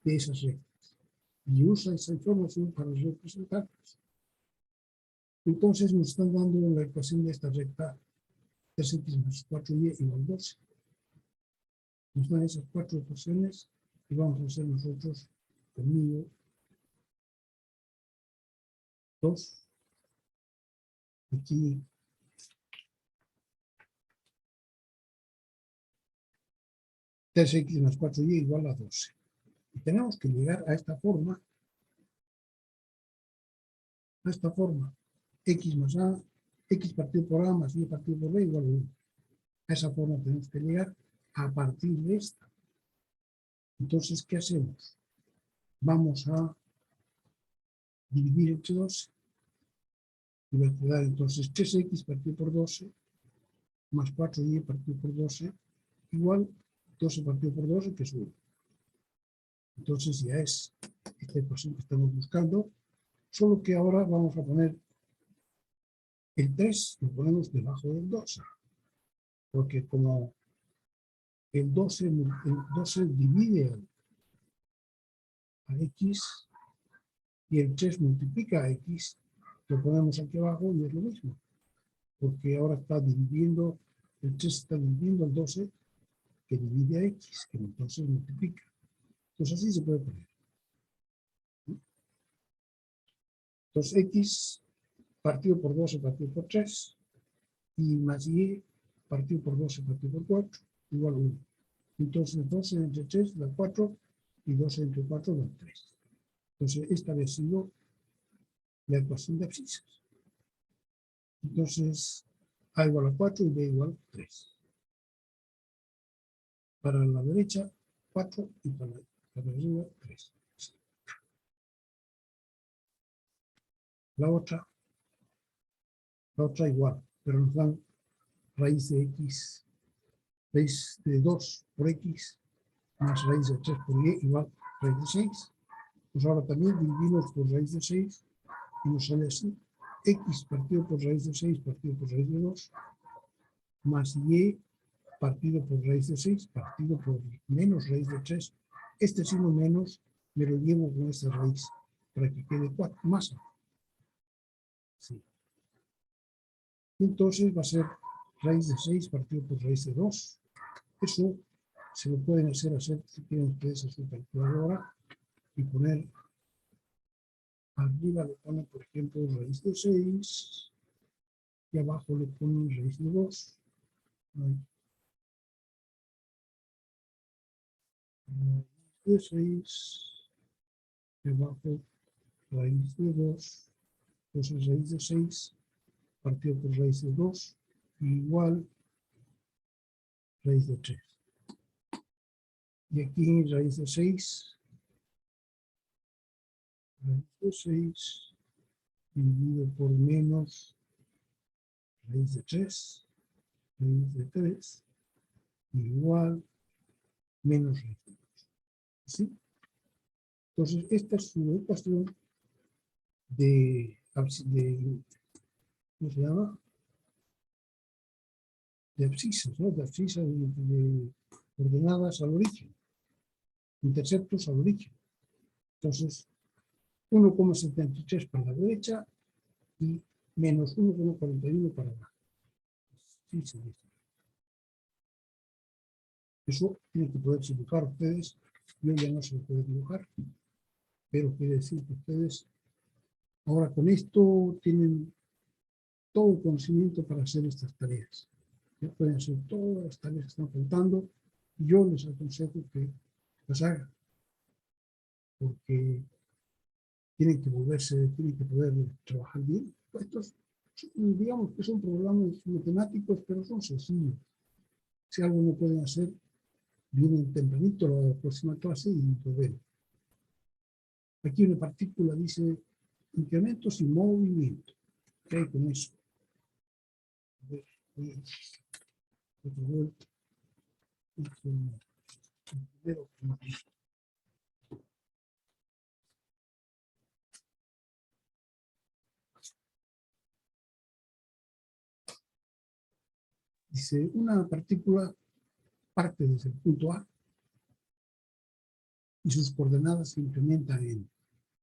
de esas rectas y usa esa información para representarlas. Entonces nos están dando la ecuación de esta recta 3x más 4y igual 12. Nos dan esas 4 ecuaciones y vamos a hacer nosotros conmigo 2. Aquí x más 4y igual a 12. Y tenemos que llegar a esta forma. X más a, x partido por a más y partido por b igual a 1. A esa forma tenemos que llegar a partir de esta. Entonces, ¿qué hacemos? Vamos a dividir entre 12. Y va a quedar entonces 3x partido por 12 más 4y partido por 12 igual 12 partido por 12, que es 1. Entonces ya es esta ecuación que estamos buscando, solo que ahora vamos a poner el 3, lo ponemos debajo del 12, porque como el 12 divide a x y el 3 multiplica a x, lo ponemos aquí abajo y es lo mismo, porque ahora está dividiendo, el 3 está dividiendo al 12 que divide a x, que entonces multiplica. Entonces así se puede poner. Entonces x partido por 12 partido por 3 y más y partido por 12 partido por 4 igual a 1. Entonces 12 entre 3 da 4 y 12 entre 4 da 3. Entonces esta había sido la ecuación de abscisas. Entonces a igual a 4 y b igual a 3. Para la derecha 4 y para la arriba 3. La otra igual, pero nos dan raíz de x, raíz de 2 por x, más raíz de 3 por y igual raíz de 6. Pues ahora también dividimos por raíz de 6 y nos sale así. X partido por raíz de 6 partido por raíz de 2 más y partido por raíz de 6 partido por menos raíz de 3. Este signo menos me lo llevo con esta raíz para que quede 4 más. Sí. Y entonces va a ser raíz de 6 partido por raíz de 2. Eso se lo pueden hacer si quieren ustedes a su calculadora y poner arriba le ponen, por ejemplo, raíz de 6 y abajo le ponen raíz de 2. Raíz de 6 y abajo raíz de 2. Entonces raíz de 6 partido por raíz de 2 igual raíz de 3. Y aquí raíz de 6 dividido por menos raíz de 3 igual menos raíz de 2. ¿Sí? Entonces, esta es su ecuación de ¿cómo se llama? De abscisas, ¿no? De abscisas de coordenadas al origen, interceptos al origen. Entonces, 1,73 para la derecha y menos 1,41 para abajo. Sí, se dice. Eso tienen que poder dibujar ustedes. Yo ya no se lo puedo dibujar, pero quiere decir que ustedes ahora con esto tienen todo el conocimiento para hacer estas tareas. Ya pueden hacer todas las tareas que están faltando. Yo les aconsejo que las hagan, porque tienen que tienen que poder trabajar bien. Estos, digamos que son programas matemáticos, pero son sencillos. Si algo no pueden hacer, vienen tempranito a la próxima clase y lo ven. Aquí una partícula dice incrementos y movimiento. ¿Qué hay con eso? A ver, otra vuelta. Primero, dice, una partícula parte desde el punto A y sus coordenadas se incrementan en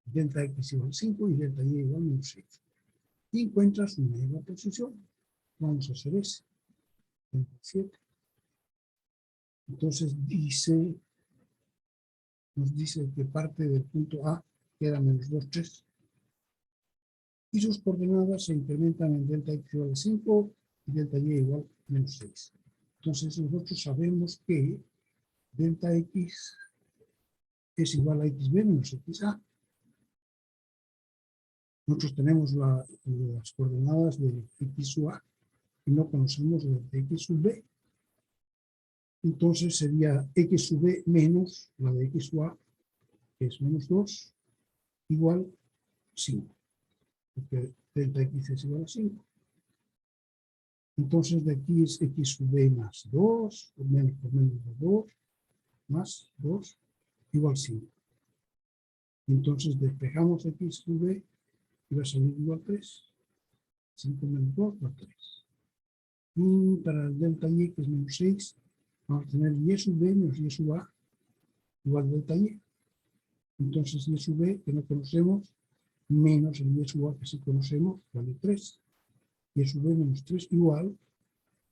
delta x igual 5 y delta y igual menos 6. Y encuentra su nueva posición. Vamos a hacer ese. 27. Entonces nos dice que parte del punto A queda menos 2, 3. Y sus coordenadas se incrementan en delta x igual a 5 y delta y igual a menos 6. Entonces nosotros sabemos que delta x es igual a xb menos xa. Nosotros tenemos las coordenadas de x sub a y no conocemos las de x sub b. Entonces sería x sub b menos la de x sub a, que es menos 2, igual 5. Porque delta x es igual a 5. Entonces de aquí es x sub b más 2, por menos de 2, más 2, igual 5. Entonces despejamos x sub b y va a salir igual 3. 5 menos 2 igual 3. Y para el delta y, que es menos 6, vamos a tener y sub b menos y sub a igual delta y. Entonces y sub b, que no conocemos, menos el y sub a, que sí conocemos, vale 3. Y sub b menos 3 igual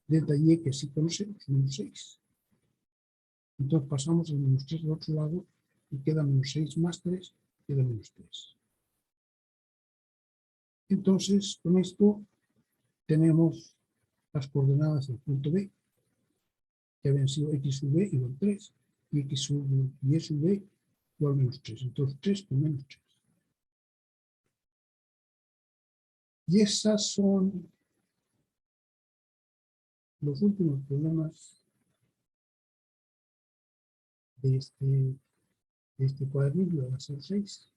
delta y, que sí conocemos, menos 6. Entonces pasamos el menos 3 al otro lado y queda menos 6 más 3, queda menos 3. Entonces, con esto tenemos las coordenadas del punto B, que habían sido x sub b igual 3 y y sub b igual menos 3. Entonces 3 con menos 3. Y esas son los últimos problemas de este cuadernillo de la 06.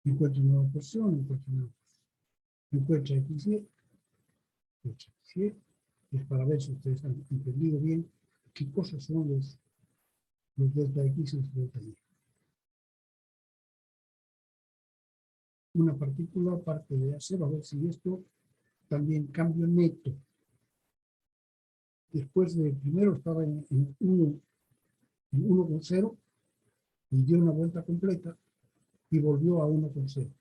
Encuentra una nueva posición, encuentra una nueva posición. Encuentra XY, encuentra XY. Es para ver si ustedes han entendido bien qué cosas son los delta X y los delta Y. Una partícula aparte de A0, a ver si esto también cambio neto. Después de primero estaba en 1,0 y dio una vuelta completa y volvió a 1,0.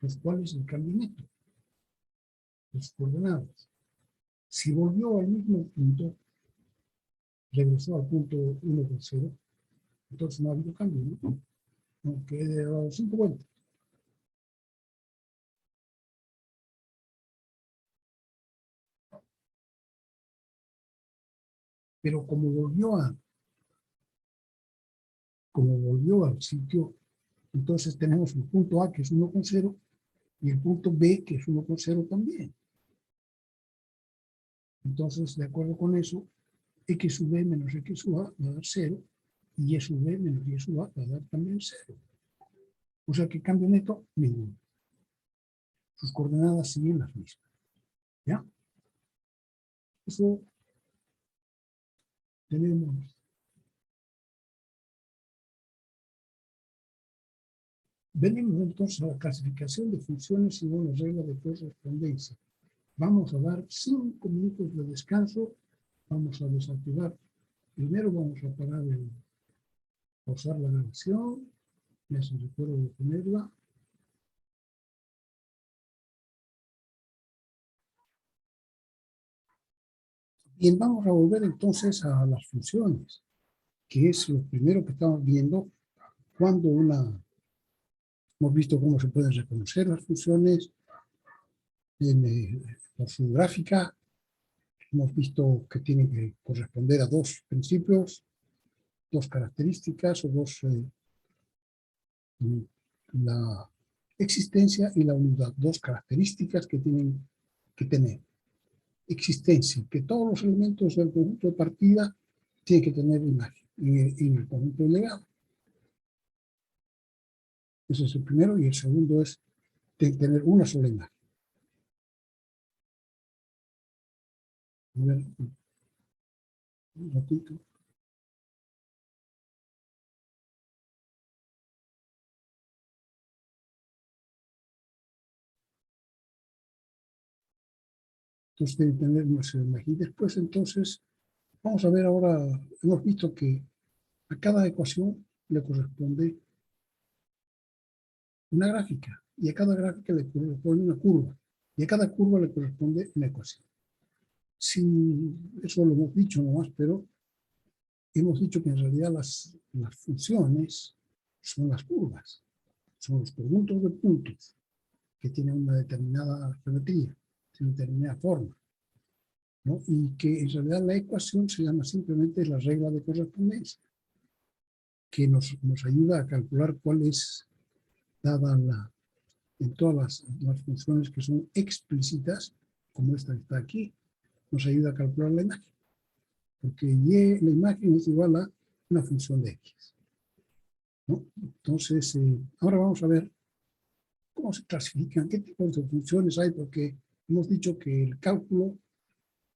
Pues, ¿cuál es el cambio neto? Las coordenadas. Si volvió al mismo punto, regresó al punto 1,0, entonces no ha habido cambio, ¿no? Aunque he dado 5 vueltas. Pero como volvió al sitio, entonces tenemos el punto A que es 1,0 y el punto B que es 1,0 también. Entonces, de acuerdo con eso, X sub B menos X sub A va a dar 0 y Y sub B menos Y sub A va a dar también 0. O sea que cambio neto, ninguno. Sus coordenadas siguen las mismas. ¿Ya? Eso tenemos. Venimos entonces a la clasificación de funciones según la regla de correspondencia. Vamos a dar 5 minutos de descanso. Vamos a desactivar. Primero vamos a pausar la grabación. Ya se recuerda de ponerla. Bien, vamos a volver entonces a las funciones, que es lo primero que estamos viendo cuando hemos visto cómo se pueden reconocer las funciones por su gráfica. Hemos visto que tienen que corresponder a dos principios, dos características o la existencia y la unidad, dos características que tienen que tener. Existencia, que todos los elementos del conjunto de partida tienen que tener imagen en el conjunto de legado. Ese es el primero, y el segundo es tener una sola imagen. A ver, un ratito. Entonces deben tener una sola imagen. Y después entonces, vamos a ver ahora, hemos visto que a cada ecuación le corresponde una gráfica, y a cada gráfica le corresponde una curva, y a cada curva le corresponde una ecuación. Sí, eso lo hemos dicho nomás, pero hemos dicho que en realidad las funciones son las curvas, son los conjuntos de puntos que tienen una determinada geometría, una determinada forma, ¿no? Y que en realidad la ecuación se llama simplemente la regla de correspondencia, que nos ayuda a calcular cuál es, dada en todas las funciones que son explícitas, como esta que está aquí, nos ayuda a calcular la imagen. Porque Y, la imagen es igual a una función de X, ¿no? Entonces, ahora vamos a ver cómo se clasifican, qué tipos de funciones hay, porque hemos dicho que el cálculo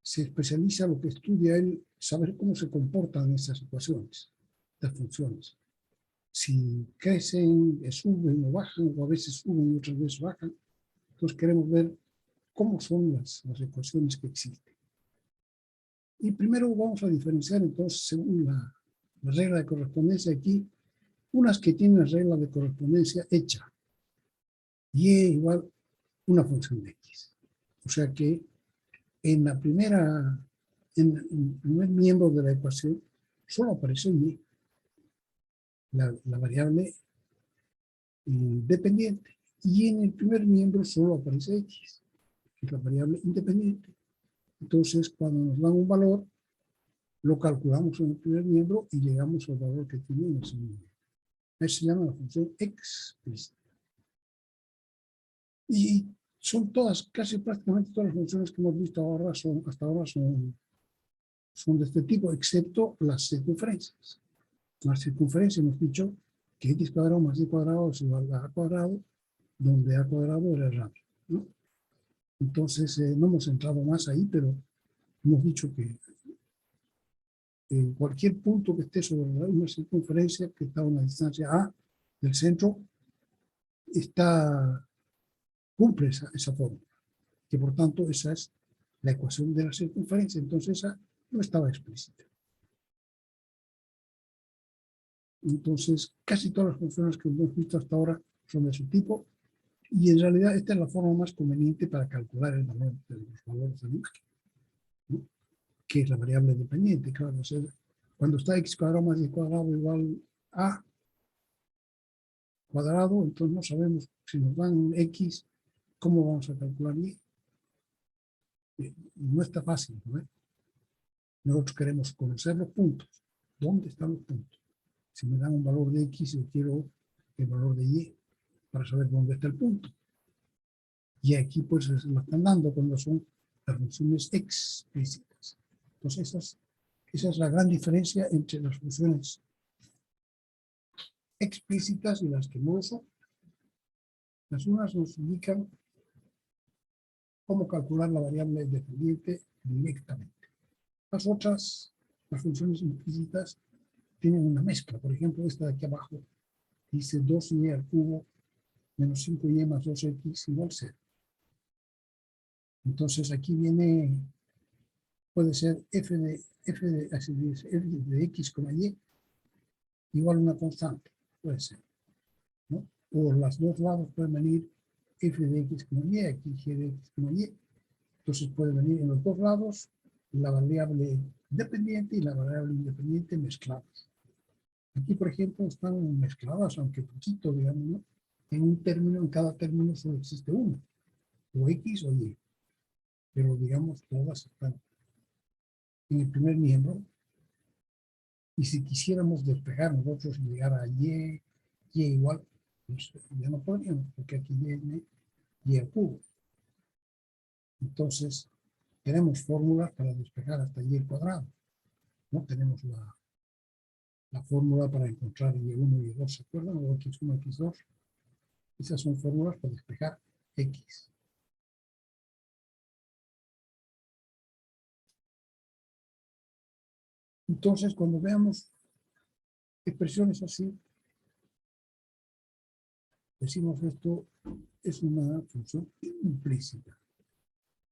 se especializa en lo que estudia el saber cómo se comportan estas ecuaciones, estas funciones. Si crecen, suben o bajan, o a veces suben y otras veces bajan. Entonces queremos ver cómo son las ecuaciones que existen. Y primero vamos a diferenciar entonces, según la regla de correspondencia aquí, unas que tienen la regla de correspondencia hecha. Y igual una función de X. O sea que en el primer miembro de la ecuación solo aparece Y, la variable dependiente. Y en el primer miembro solo aparece X, que es la variable independiente. Entonces, cuando nos dan un valor, lo calculamos en el primer miembro y llegamos al valor que tiene en el segundo miembro. Eso se llama la función explícita. Y son todas, casi prácticamente todas las funciones que hemos visto hasta ahora son de este tipo, excepto las circunferencias. Las circunferencias hemos dicho que x² más y² es igual a a², donde a cuadrado era el radio, ¿no? Entonces, no hemos entrado más ahí, pero hemos dicho que cualquier punto que esté sobre una circunferencia que está a una distancia A del centro, cumple esa fórmula, que por tanto esa es la ecuación de la circunferencia, entonces esa no estaba explícita. Entonces, casi todas las funciones que hemos visto hasta ahora son de ese tipo, y en realidad esta es la forma más conveniente para calcular el valor de los valores de imagen, ¿no? Que es la variable dependiente. Claro, o sea, cuando está x cuadrado más y cuadrado igual a cuadrado, entonces no sabemos si nos dan x, cómo vamos a calcular y. No está fácil, ¿no? Nosotros queremos conocer los puntos. ¿Dónde están los puntos? Si me dan un valor de x, yo quiero el valor de y para saber dónde está el punto. Y aquí pues se lo están dando cuando son las funciones explícitas. Entonces esa es la gran diferencia entre las funciones explícitas y las que no son. Las unas nos indican cómo calcular la variable dependiente directamente. Las otras, las funciones implícitas, tienen una mezcla. Por ejemplo, esta de aquí abajo dice 2y al cubo menos 5y más 2x igual 0. Entonces aquí viene, puede ser f de x, y igual a una constante, puede ser, ¿no? O los dos lados pueden venir f de x, y, aquí g de x, y. Entonces puede venir en los dos lados la variable dependiente y la variable independiente mezcladas. Aquí, por ejemplo, están mezcladas, aunque poquito, digamos, ¿no? En un término, en cada término solo existe uno, o x o y. Pero, digamos, todas están en el primer miembro. Y si quisiéramos despejar nosotros y llegar a y igual, pues ya no podríamos, porque aquí viene y al cubo. Entonces, tenemos fórmulas para despejar hasta y al cuadrado, ¿no? Tenemos la fórmula para encontrar y1 y 2, ¿se acuerdan? O x1, x2. Esas son fórmulas para despejar x. Entonces, cuando veamos expresiones así, decimos esto es una función implícita.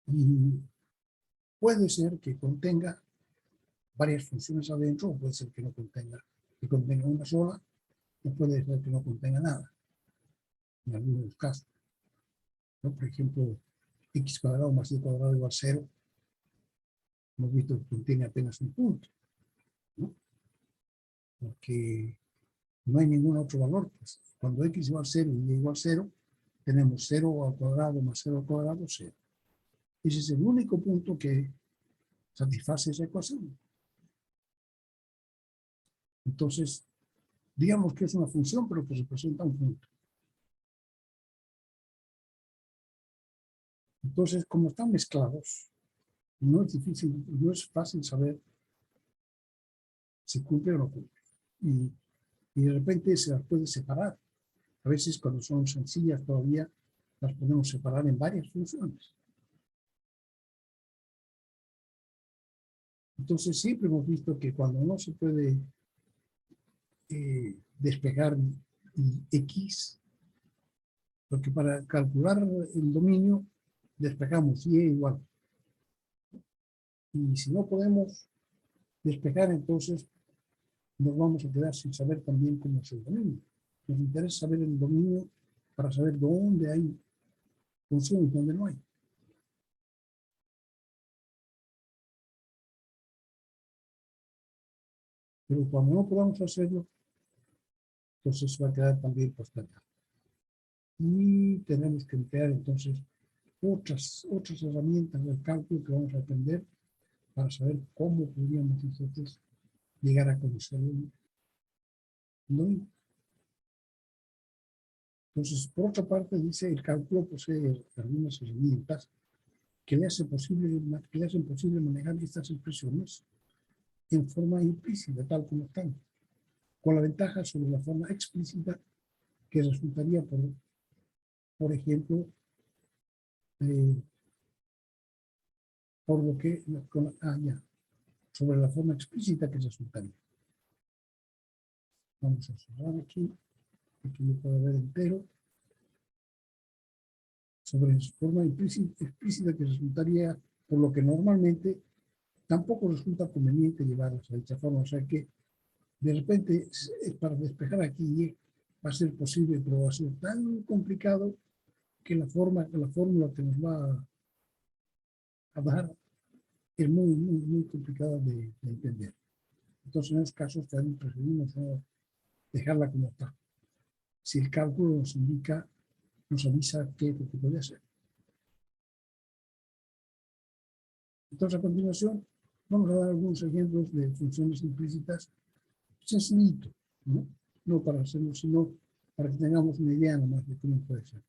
Y puede ser que contenga varias funciones adentro, o puede ser que no contenga, que contenga una sola, o puede ser que no contenga nada, en algunos casos, ¿no? Por ejemplo, x cuadrado más y cuadrado igual 0, hemos visto que contiene apenas un punto, ¿no? Porque no hay ningún otro valor. Pues, cuando x igual 0 y y igual 0, tenemos 0 al cuadrado más 0 al cuadrado, 0. Ese es el único punto que satisface esa ecuación. Entonces, digamos que es una función, pero que representa un punto. Entonces, como están mezclados, no es difícil, no es fácil saber si cumple o no cumple. Y de repente se las puede separar. A veces cuando son sencillas todavía las podemos separar en varias funciones. Entonces siempre hemos visto que cuando no se puede despejar x, porque para calcular el dominio despejamos y igual. Y si no podemos despejar, entonces nos vamos a quedar sin saber también cómo es el dominio. Nos interesa saber el dominio para saber dónde hay funciones y dónde no hay. Pero cuando no podamos hacerlo, entonces va a quedar también postergado. Y tenemos que emplear entonces otras herramientas del cálculo que vamos a aprender para saber cómo podríamos nosotros llegar a conocer el dominio. Entonces, por otra parte, dice, el cálculo posee algunas herramientas que le hacen posible manejar estas expresiones en forma implícita, tal como están, con la ventaja sobre la forma explícita que resultaría por por ejemplo, por lo que, sobre la forma explícita que resultaría. Vamos a cerrar aquí yo puedo ver entero. Sobre su forma explícita que resultaría, por lo que normalmente tampoco resulta conveniente llevarlas a dicha forma. O sea que de repente para despejar aquí va a ser posible, pero va a ser tan complicado que la fórmula que nos va a dar es muy complicada de entender. Entonces en esos casos también preferimos dejarla como está. Si el cálculo nos avisa qué es lo que puede hacer. Entonces, a continuación, vamos a dar algunos ejemplos de funciones implícitas sencillitos, no para hacerlo, sino para que tengamos una idea nomás de cómo puede ser.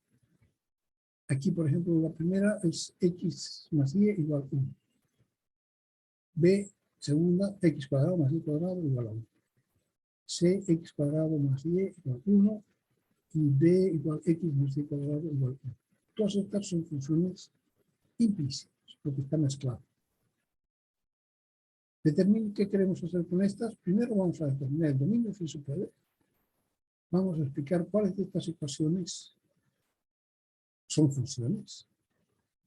Aquí, por ejemplo, la primera es x más y igual a 1. B, segunda, x cuadrado más y cuadrado igual a 1. C, x cuadrado más y igual a 1. Y D igual a x más y cuadrado igual a 1. Todas estas son funciones implícitas, porque están mezcladas. Determine qué queremos hacer con estas. Primero vamos a determinar el dominio, si se puede. Vamos a explicar cuáles de estas ecuaciones son funciones.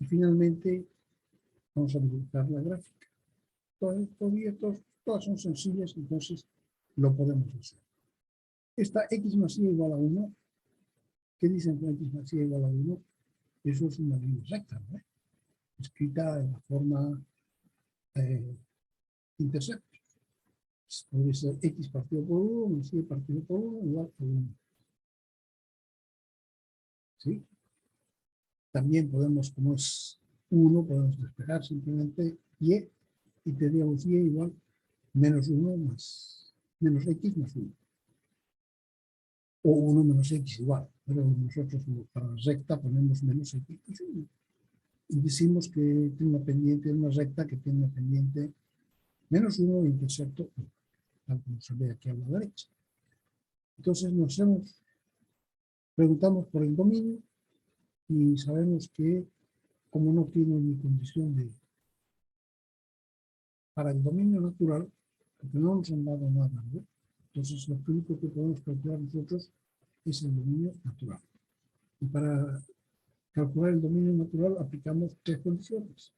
Y finalmente vamos a dibujar la gráfica. Todas son sencillas, entonces lo podemos hacer. Esta x más y igual a 1, ¿qué dicen con x más y igual a 1? Eso es una línea recta, ¿no? Escrita en la forma intercepto. Puede ser x partido por 1 más y partido por 1 igual a 1. ¿Sí? También podemos, como es 1, podemos despejar simplemente y tendríamos y igual menos 1 más menos x más 1. O 1 menos x igual. Pero nosotros para la recta ponemos menos x más 1. Y decimos que tiene una pendiente, una recta que tiene una pendiente menos 1 e intercepto 1, tal como se ve aquí a la derecha. Entonces preguntamos por el dominio y sabemos que como no tiene ni condición para el dominio natural, porque no nos han dado nada, ¿no? Entonces lo único que podemos calcular nosotros es el dominio natural. Y para calcular el dominio natural aplicamos 3 condiciones.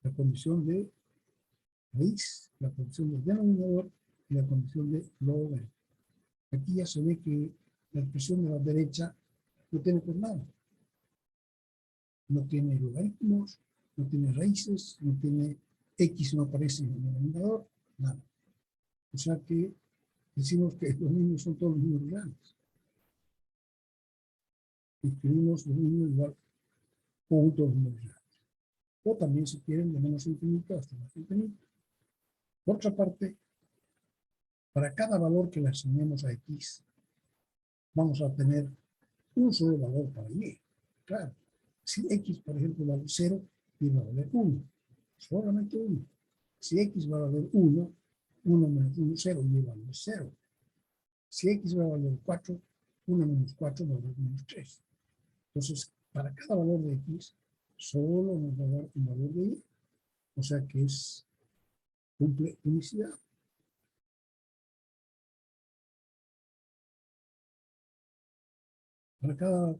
La condición de raíz, la condición del denominador y la condición de logaritmo. Aquí ya se ve que la expresión de la derecha no tiene por nada. No tiene logaritmos, no tiene raíces, no tiene x, no aparece en el denominador, nada. O sea que decimos que los niños son todos los números reales. Escribimos los niños igual con todos los números reales. O también si quieren de menos infinito hasta más infinito. Por otra parte, para cada valor que le asignemos a x, vamos a tener un solo valor para y. Claro, si x, por ejemplo, vale 0, y va a valer 1. Solamente 1. Si x va a valer 1, 1 menos 1, 0, y va a valer 0. Si x va a valer 4, 1 menos 4 va a valer menos 3. Entonces, para cada valor de x, solo nos va a dar un valor de y. O sea que cumple unicidad. Para cada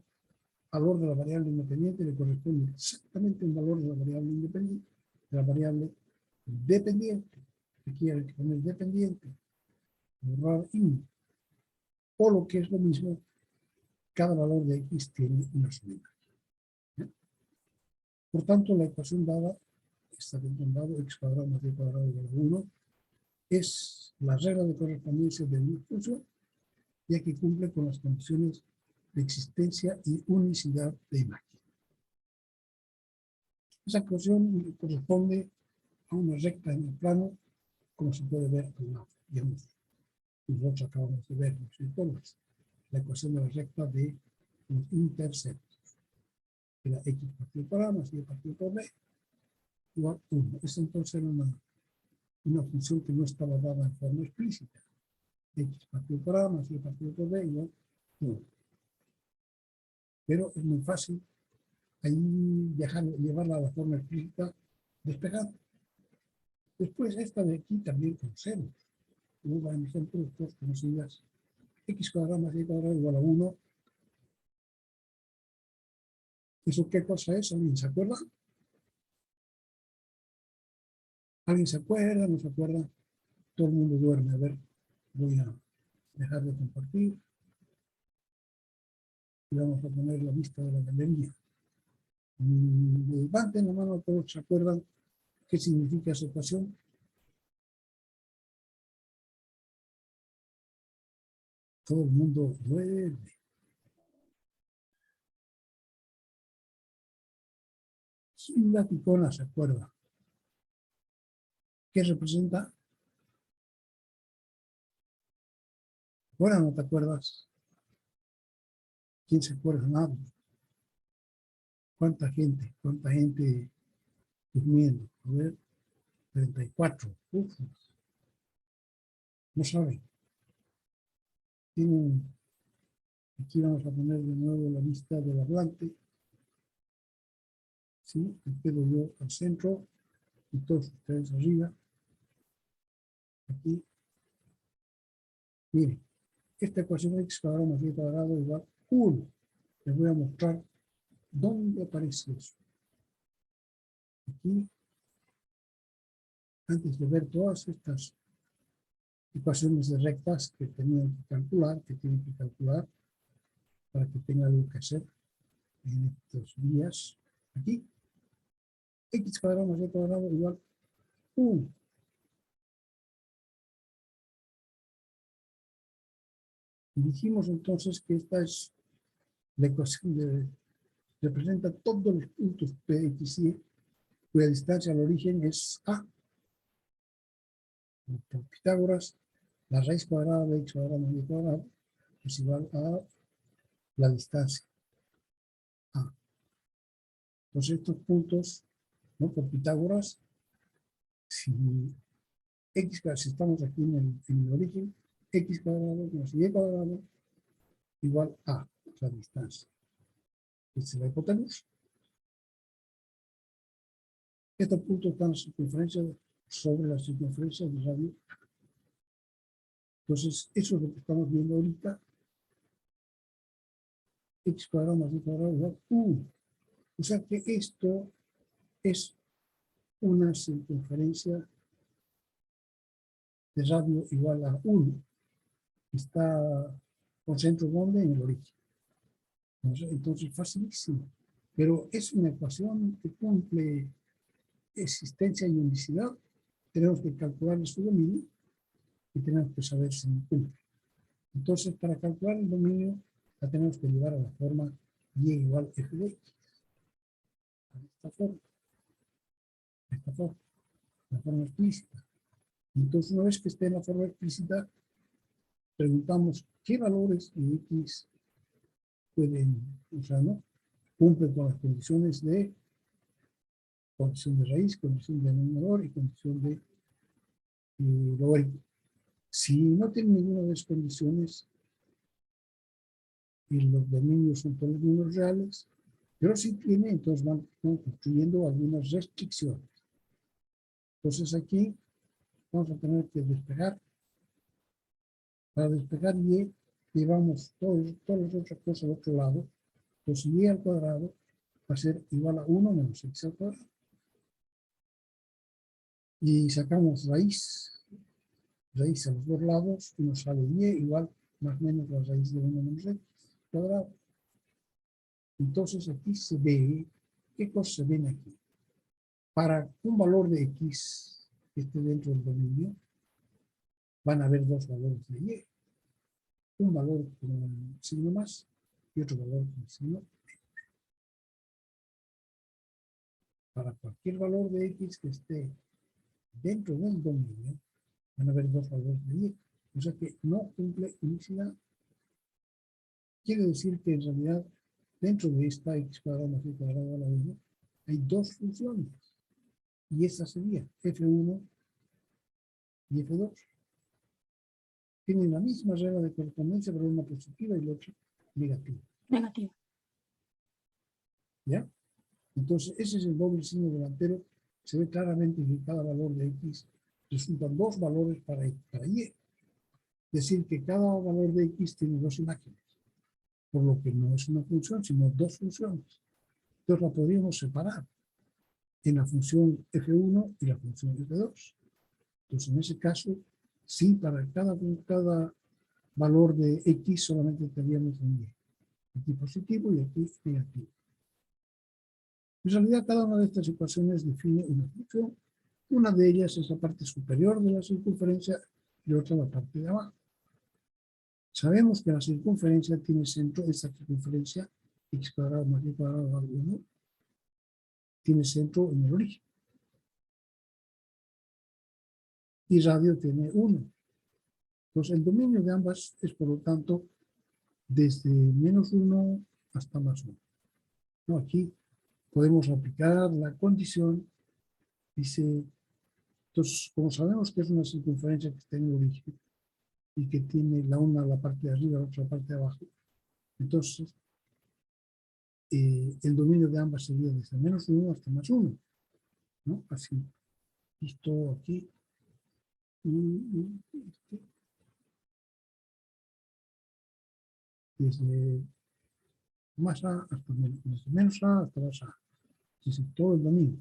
valor de la variable independiente le corresponde exactamente un valor de la variable independiente, de la variable dependiente. Aquí hay que poner dependiente, borrar y. O lo que es lo mismo, cada valor de x tiene una suma. Por tanto, la ecuación dada, está dado x cuadrado más y cuadrado igual a 1, es la regla de correspondencia de una función, ya que cumple con las condiciones de existencia y unicidad de imagen. Esa ecuación corresponde a una recta en el plano, como se puede ver al lado, digamos. Nosotros acabamos de ver entonces la ecuación de la recta de los interceptos. Era x partido por a más y partido por b igual a 1. Esa entonces era una función que no estaba dada en forma explícita. X partido por a más y partido por b igual a 1. pero es muy fácil ahí llevarla a la forma explícita despejada. Después esta de aquí también conocemos. Luego en ejemplo, todos conocidas, x cuadrado más y cuadrado igual a 1. ¿Eso qué cosa es? ¿Alguien se acuerda? ¿Alguien se acuerda? ¿No se acuerda? Todo el mundo duerme. A ver, voy a dejar de compartir. Y vamos a poner la vista de la galería. Levanten la mano, todos se acuerdan qué significa esa ecuación. Todo el mundo duerme. ¿Quién la ticona se acuerda? ¿Qué representa? Ahora no te acuerdas. ¿Quién se acuerda? Nada. ¿Cuánta gente? ¿Cuánta gente durmiendo? A ver, 34. Uf, no saben. Aquí vamos a poner de nuevo la lista del hablante. ¿Sí? Me quedo yo al centro y todos ustedes arriba. Aquí. Miren, esta ecuación de x cuadrado más y cuadrado igual a 1. Les voy a mostrar dónde aparece eso. Aquí, antes de ver todas estas ecuaciones de rectas que tienen que calcular para que tenga algo que hacer en estos días. Aquí, x cuadrado más y cuadrado igual a 1. Y dijimos entonces que esta es la ecuación representa todos los puntos P, X, Y, cuya distancia al origen es A. Por Pitágoras, la raíz cuadrada de x cuadrado más y cuadrado es igual a la distancia A. Entonces estos puntos, ¿no? Por Pitágoras, si estamos aquí en el origen, x cuadrado más y cuadrado igual a la distancia. Esta es la hipotenusa. Estos puntos están sobre la circunferencia de radio. Entonces, eso es lo que estamos viendo ahorita. X cuadrado más y cuadrado igual a 1. O sea que esto es una circunferencia de radio igual a 1. Está por centro donde en el origen. Entonces, facilísimo. Pero es una ecuación que cumple existencia y unicidad. Tenemos que calcular su dominio y tenemos que saber si cumple. Entonces, para calcular el dominio, la tenemos que llevar a la forma y igual a f de x. Esta forma, la forma explícita. Entonces, una vez que esté en la forma explícita, preguntamos qué valores de x pueden, o sea, ¿no? Cumplen con las condiciones de condición de raíz, condición de denominador y condición de logaritmo. Si no tienen ninguna de esas condiciones y los dominios son todos los números reales, pero si tiene, entonces van construyendo algunas restricciones. Entonces aquí vamos a tener que despejar. Para despejar y llevamos todas las otras cosas al otro lado. Entonces y al cuadrado va a ser igual a 1 menos x al cuadrado. Y sacamos raíz a los dos lados y nos sale y igual más o menos la raíz de 1 menos x cuadrado. Entonces aquí se ve, ¿qué cosas se ven aquí? Para un valor de x que esté dentro del dominio, van a haber dos valores de y. Un valor con un signo más y otro valor con un signo menos. Para cualquier valor de x que esté dentro del dominio, van a haber dos valores de y. O sea que no cumple unicidad. Quiere decir que en realidad dentro de esta x cuadrado más y cuadrado a la 1 hay dos funciones. Y esta sería f1 y f2. Tienen la misma regla de correspondencia, pero una positiva y la otra negativa. Negativo. ¿Ya? Entonces, ese es el doble signo delantero. Se ve claramente que cada valor de X resultan dos valores para Y. Es decir, que cada valor de X tiene dos imágenes. Por lo que no es una función, sino dos funciones. Entonces la podríamos separar en la función f1 y la función f2. Entonces, en ese caso, sí, para cada valor de X solamente tendríamos un Y. Aquí positivo y aquí negativo. En realidad, cada una de estas ecuaciones define una función. Una de ellas es la parte superior de la circunferencia y otra la parte de abajo. Sabemos que la circunferencia tiene centro, esta circunferencia, x cuadrado más y cuadrado al 1, tiene centro en el origen. Y radio tiene 1. Entonces, el dominio de ambas es, por lo tanto, desde -1 hasta +1. ¿No? Aquí podemos aplicar la condición, dice, entonces, como sabemos que es una circunferencia que está en el origen y que tiene la una la parte de arriba, la otra la parte de abajo, entonces el dominio de ambas sería desde -1 hasta +1, ¿no? Así, esto aquí, desde más A hasta menos, desde menos A hasta más A, es todo el dominio,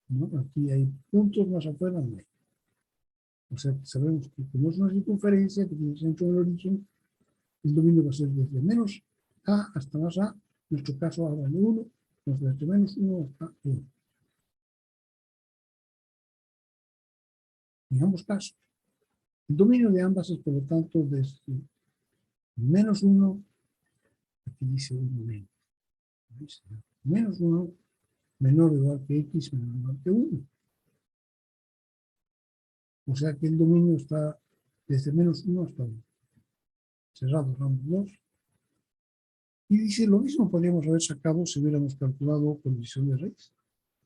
¿no? Aquí hay puntos más afuera, no hay. O sea, sabemos que como es una circunferencia que tiene centro en el origen, el dominio va a ser desde menos A hasta más A, en nuestro caso A vale 1, desde -1 hasta 1. En ambos casos. El dominio de ambas es, por lo tanto, desde -1, aquí dice 1 menos. -1 menor o igual que X menor o igual que 1. O sea que el dominio está desde -1 hasta 1. Cerrados ambos dos. Y dice, lo mismo podríamos haber sacado si hubiéramos calculado condición de raíz.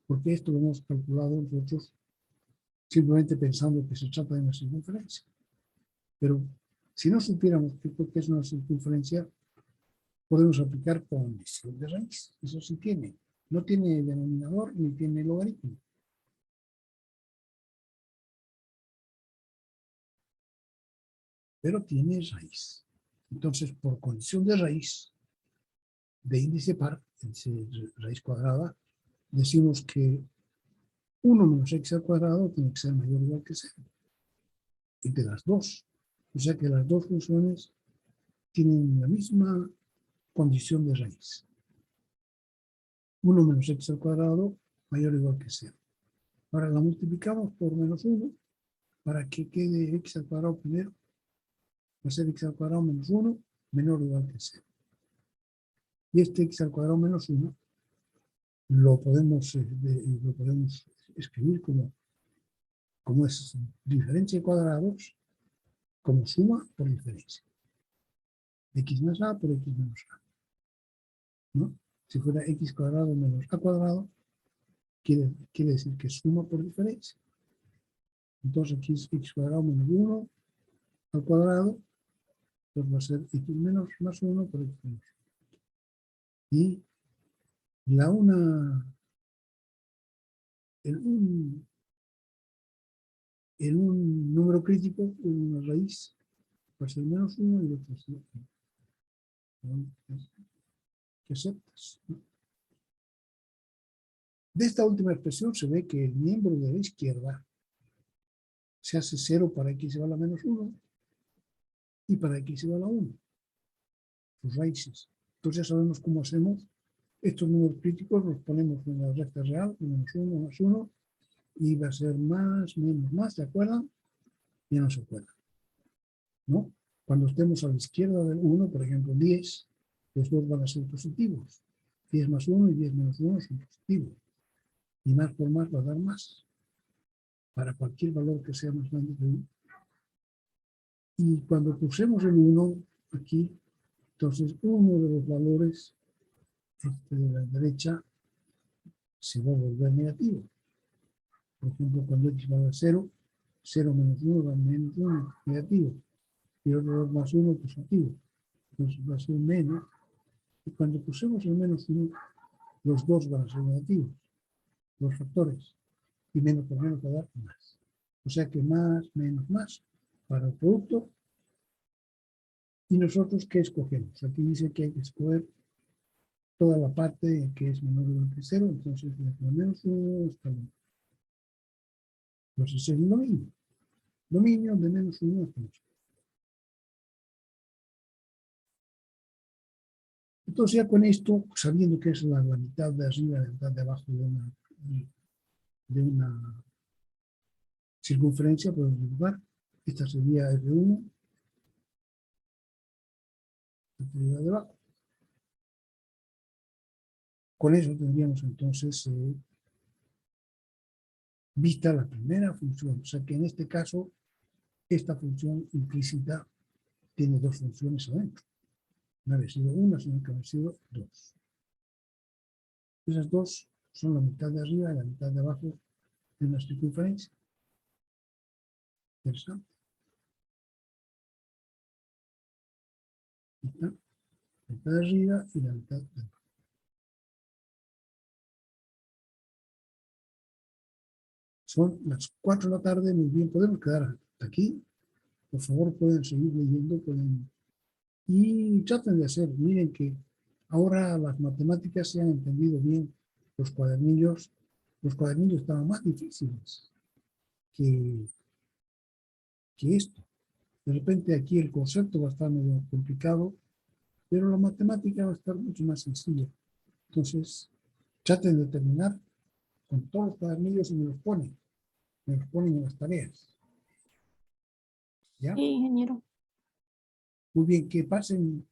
Porque esto lo hemos calculado nosotros simplemente pensando que se trata de una circunferencia. Pero si no supiéramos qué es una circunferencia, podemos aplicar condición de raíz. Eso sí tiene. No tiene denominador ni tiene logaritmo. Pero tiene raíz. Entonces, por condición de raíz, de índice par, raíz cuadrada, decimos que 1 menos x al cuadrado tiene que ser mayor o igual que 0. Y de las dos. O sea que las dos funciones tienen la misma condición de raíz. 1 menos x al cuadrado mayor o igual que 0. Ahora la multiplicamos por -1 para que quede x al cuadrado primero. Va a ser x al cuadrado menos 1 menor o igual que 0. Y este x al cuadrado menos 1 lo podemos escribir como es diferencia de cuadrados, como suma por diferencia. X más a por x menos a. ¿No? Si fuera x cuadrado menos a cuadrado, quiere decir que suma por diferencia. Entonces aquí es x cuadrado menos 1 al cuadrado, pues va a ser x menos más 1 por x menos 1. Y en un número crítico, una raíz, va a ser -1 y el otro es 1. ¿Qué aceptas? ¿No? De esta última expresión se ve que el miembro de la izquierda se hace 0 para x igual a -1 y para x igual a 1. Sus raíces. Entonces ya sabemos cómo hacemos. Estos números críticos los ponemos en la recta real, -1 más 1, y va a ser más, menos, más, ¿se acuerdan? Ya no se acuerdan, ¿no? Cuando estemos a la izquierda del 1, por ejemplo 10, los dos van a ser positivos. 10 más 1 y 10 menos 1 son positivos. Y más por más va a dar más. Para cualquier valor que sea más grande que 1. Y cuando pusemos el 1 aquí, entonces uno de los valores de la derecha se va a volver negativo. Por ejemplo, cuando x va a 0, 0 menos 1 va a menos 1, negativo. Y otro más 1, positivo. Entonces va a ser menos. Y cuando pusemos el -1, los dos van a ser negativos, los factores, y menos por menos va a dar más. O sea que más, menos, más para el producto. ¿Y nosotros qué escogemos? Aquí dice que hay que escoger toda la parte que es menor o igual que 0, entonces por menos 1 está bien. Entonces es el dominio. Dominio de menos 1 hasta 8. Entonces ya con esto, sabiendo que es la mitad de arriba y la mitad de abajo de una circunferencia, podemos dibujar. Esta sería R1, esta sería de abajo. Con eso tendríamos entonces vista la primera función. O sea que en este caso, esta función implícita tiene dos funciones adentro. No había sido una, sino que había sido dos. Esas dos son la mitad de arriba y la mitad de abajo de una circunferencia. Interesante. La mitad de arriba y la mitad de abajo. Son las 4 de la tarde, muy bien, podemos quedar hasta aquí. Por favor, pueden seguir leyendo, y traten de hacer, miren que ahora las matemáticas se han entendido bien, los cuadernillos estaban más difíciles que esto. De repente aquí el concepto va a estar medio complicado, pero la matemática va a estar mucho más sencilla. Entonces, traten de terminar con todos los cuadernillos y me los ponen en las tareas. ¿Ya? Sí, ingeniero. Muy bien, que pasen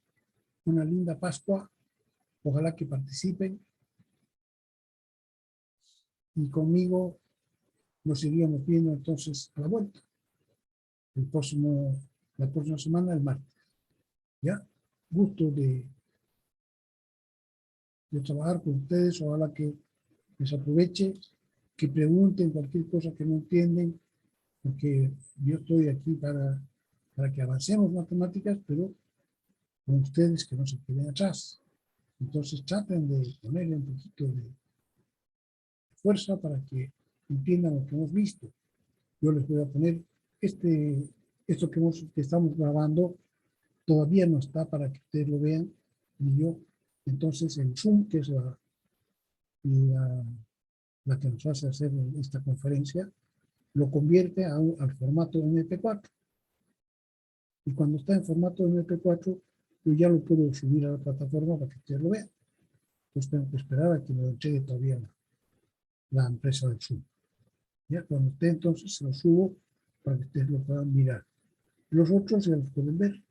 una linda Pascua. Ojalá que participen. Y conmigo nos iríamos viendo entonces a la vuelta. La próxima semana, el martes. ¿Ya? Gusto de trabajar con ustedes. Ojalá que les aproveche, que pregunten cualquier cosa que no entienden, porque yo estoy aquí para que avancemos matemáticas, pero con ustedes que no se queden atrás. Entonces traten de ponerle un poquito de fuerza para que entiendan lo que hemos visto. Yo les voy a poner esto que estamos grabando, todavía no está para que ustedes lo vean, ni yo. Entonces el Zoom, que es la que nos hace hacer esta conferencia, lo convierte al formato MP4. Y cuando está en formato MP4, yo ya lo puedo subir a la plataforma para que ustedes lo vean. Entonces tengo que esperar a que me lo entregue todavía la empresa del Zoom. Ya cuando esté, entonces se lo subo para que ustedes lo puedan mirar. Los otros ya los pueden ver.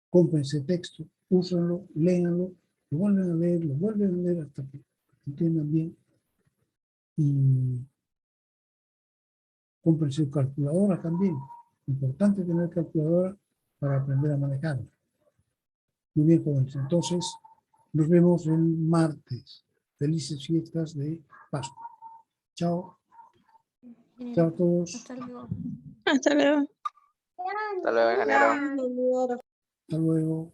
Cómprense texto, úsenlo, léanlo, lo vuelven a leer hasta que entiendan bien. Y cómprense calculadora también. Importante tener calculadora para aprender a manejarla. Muy bien, jóvenes. Entonces, nos vemos el martes. Felices fiestas de Pascua. Chao. Chao a todos. Hasta luego. Hasta luego. Hasta luego, ingeniero. Hasta luego.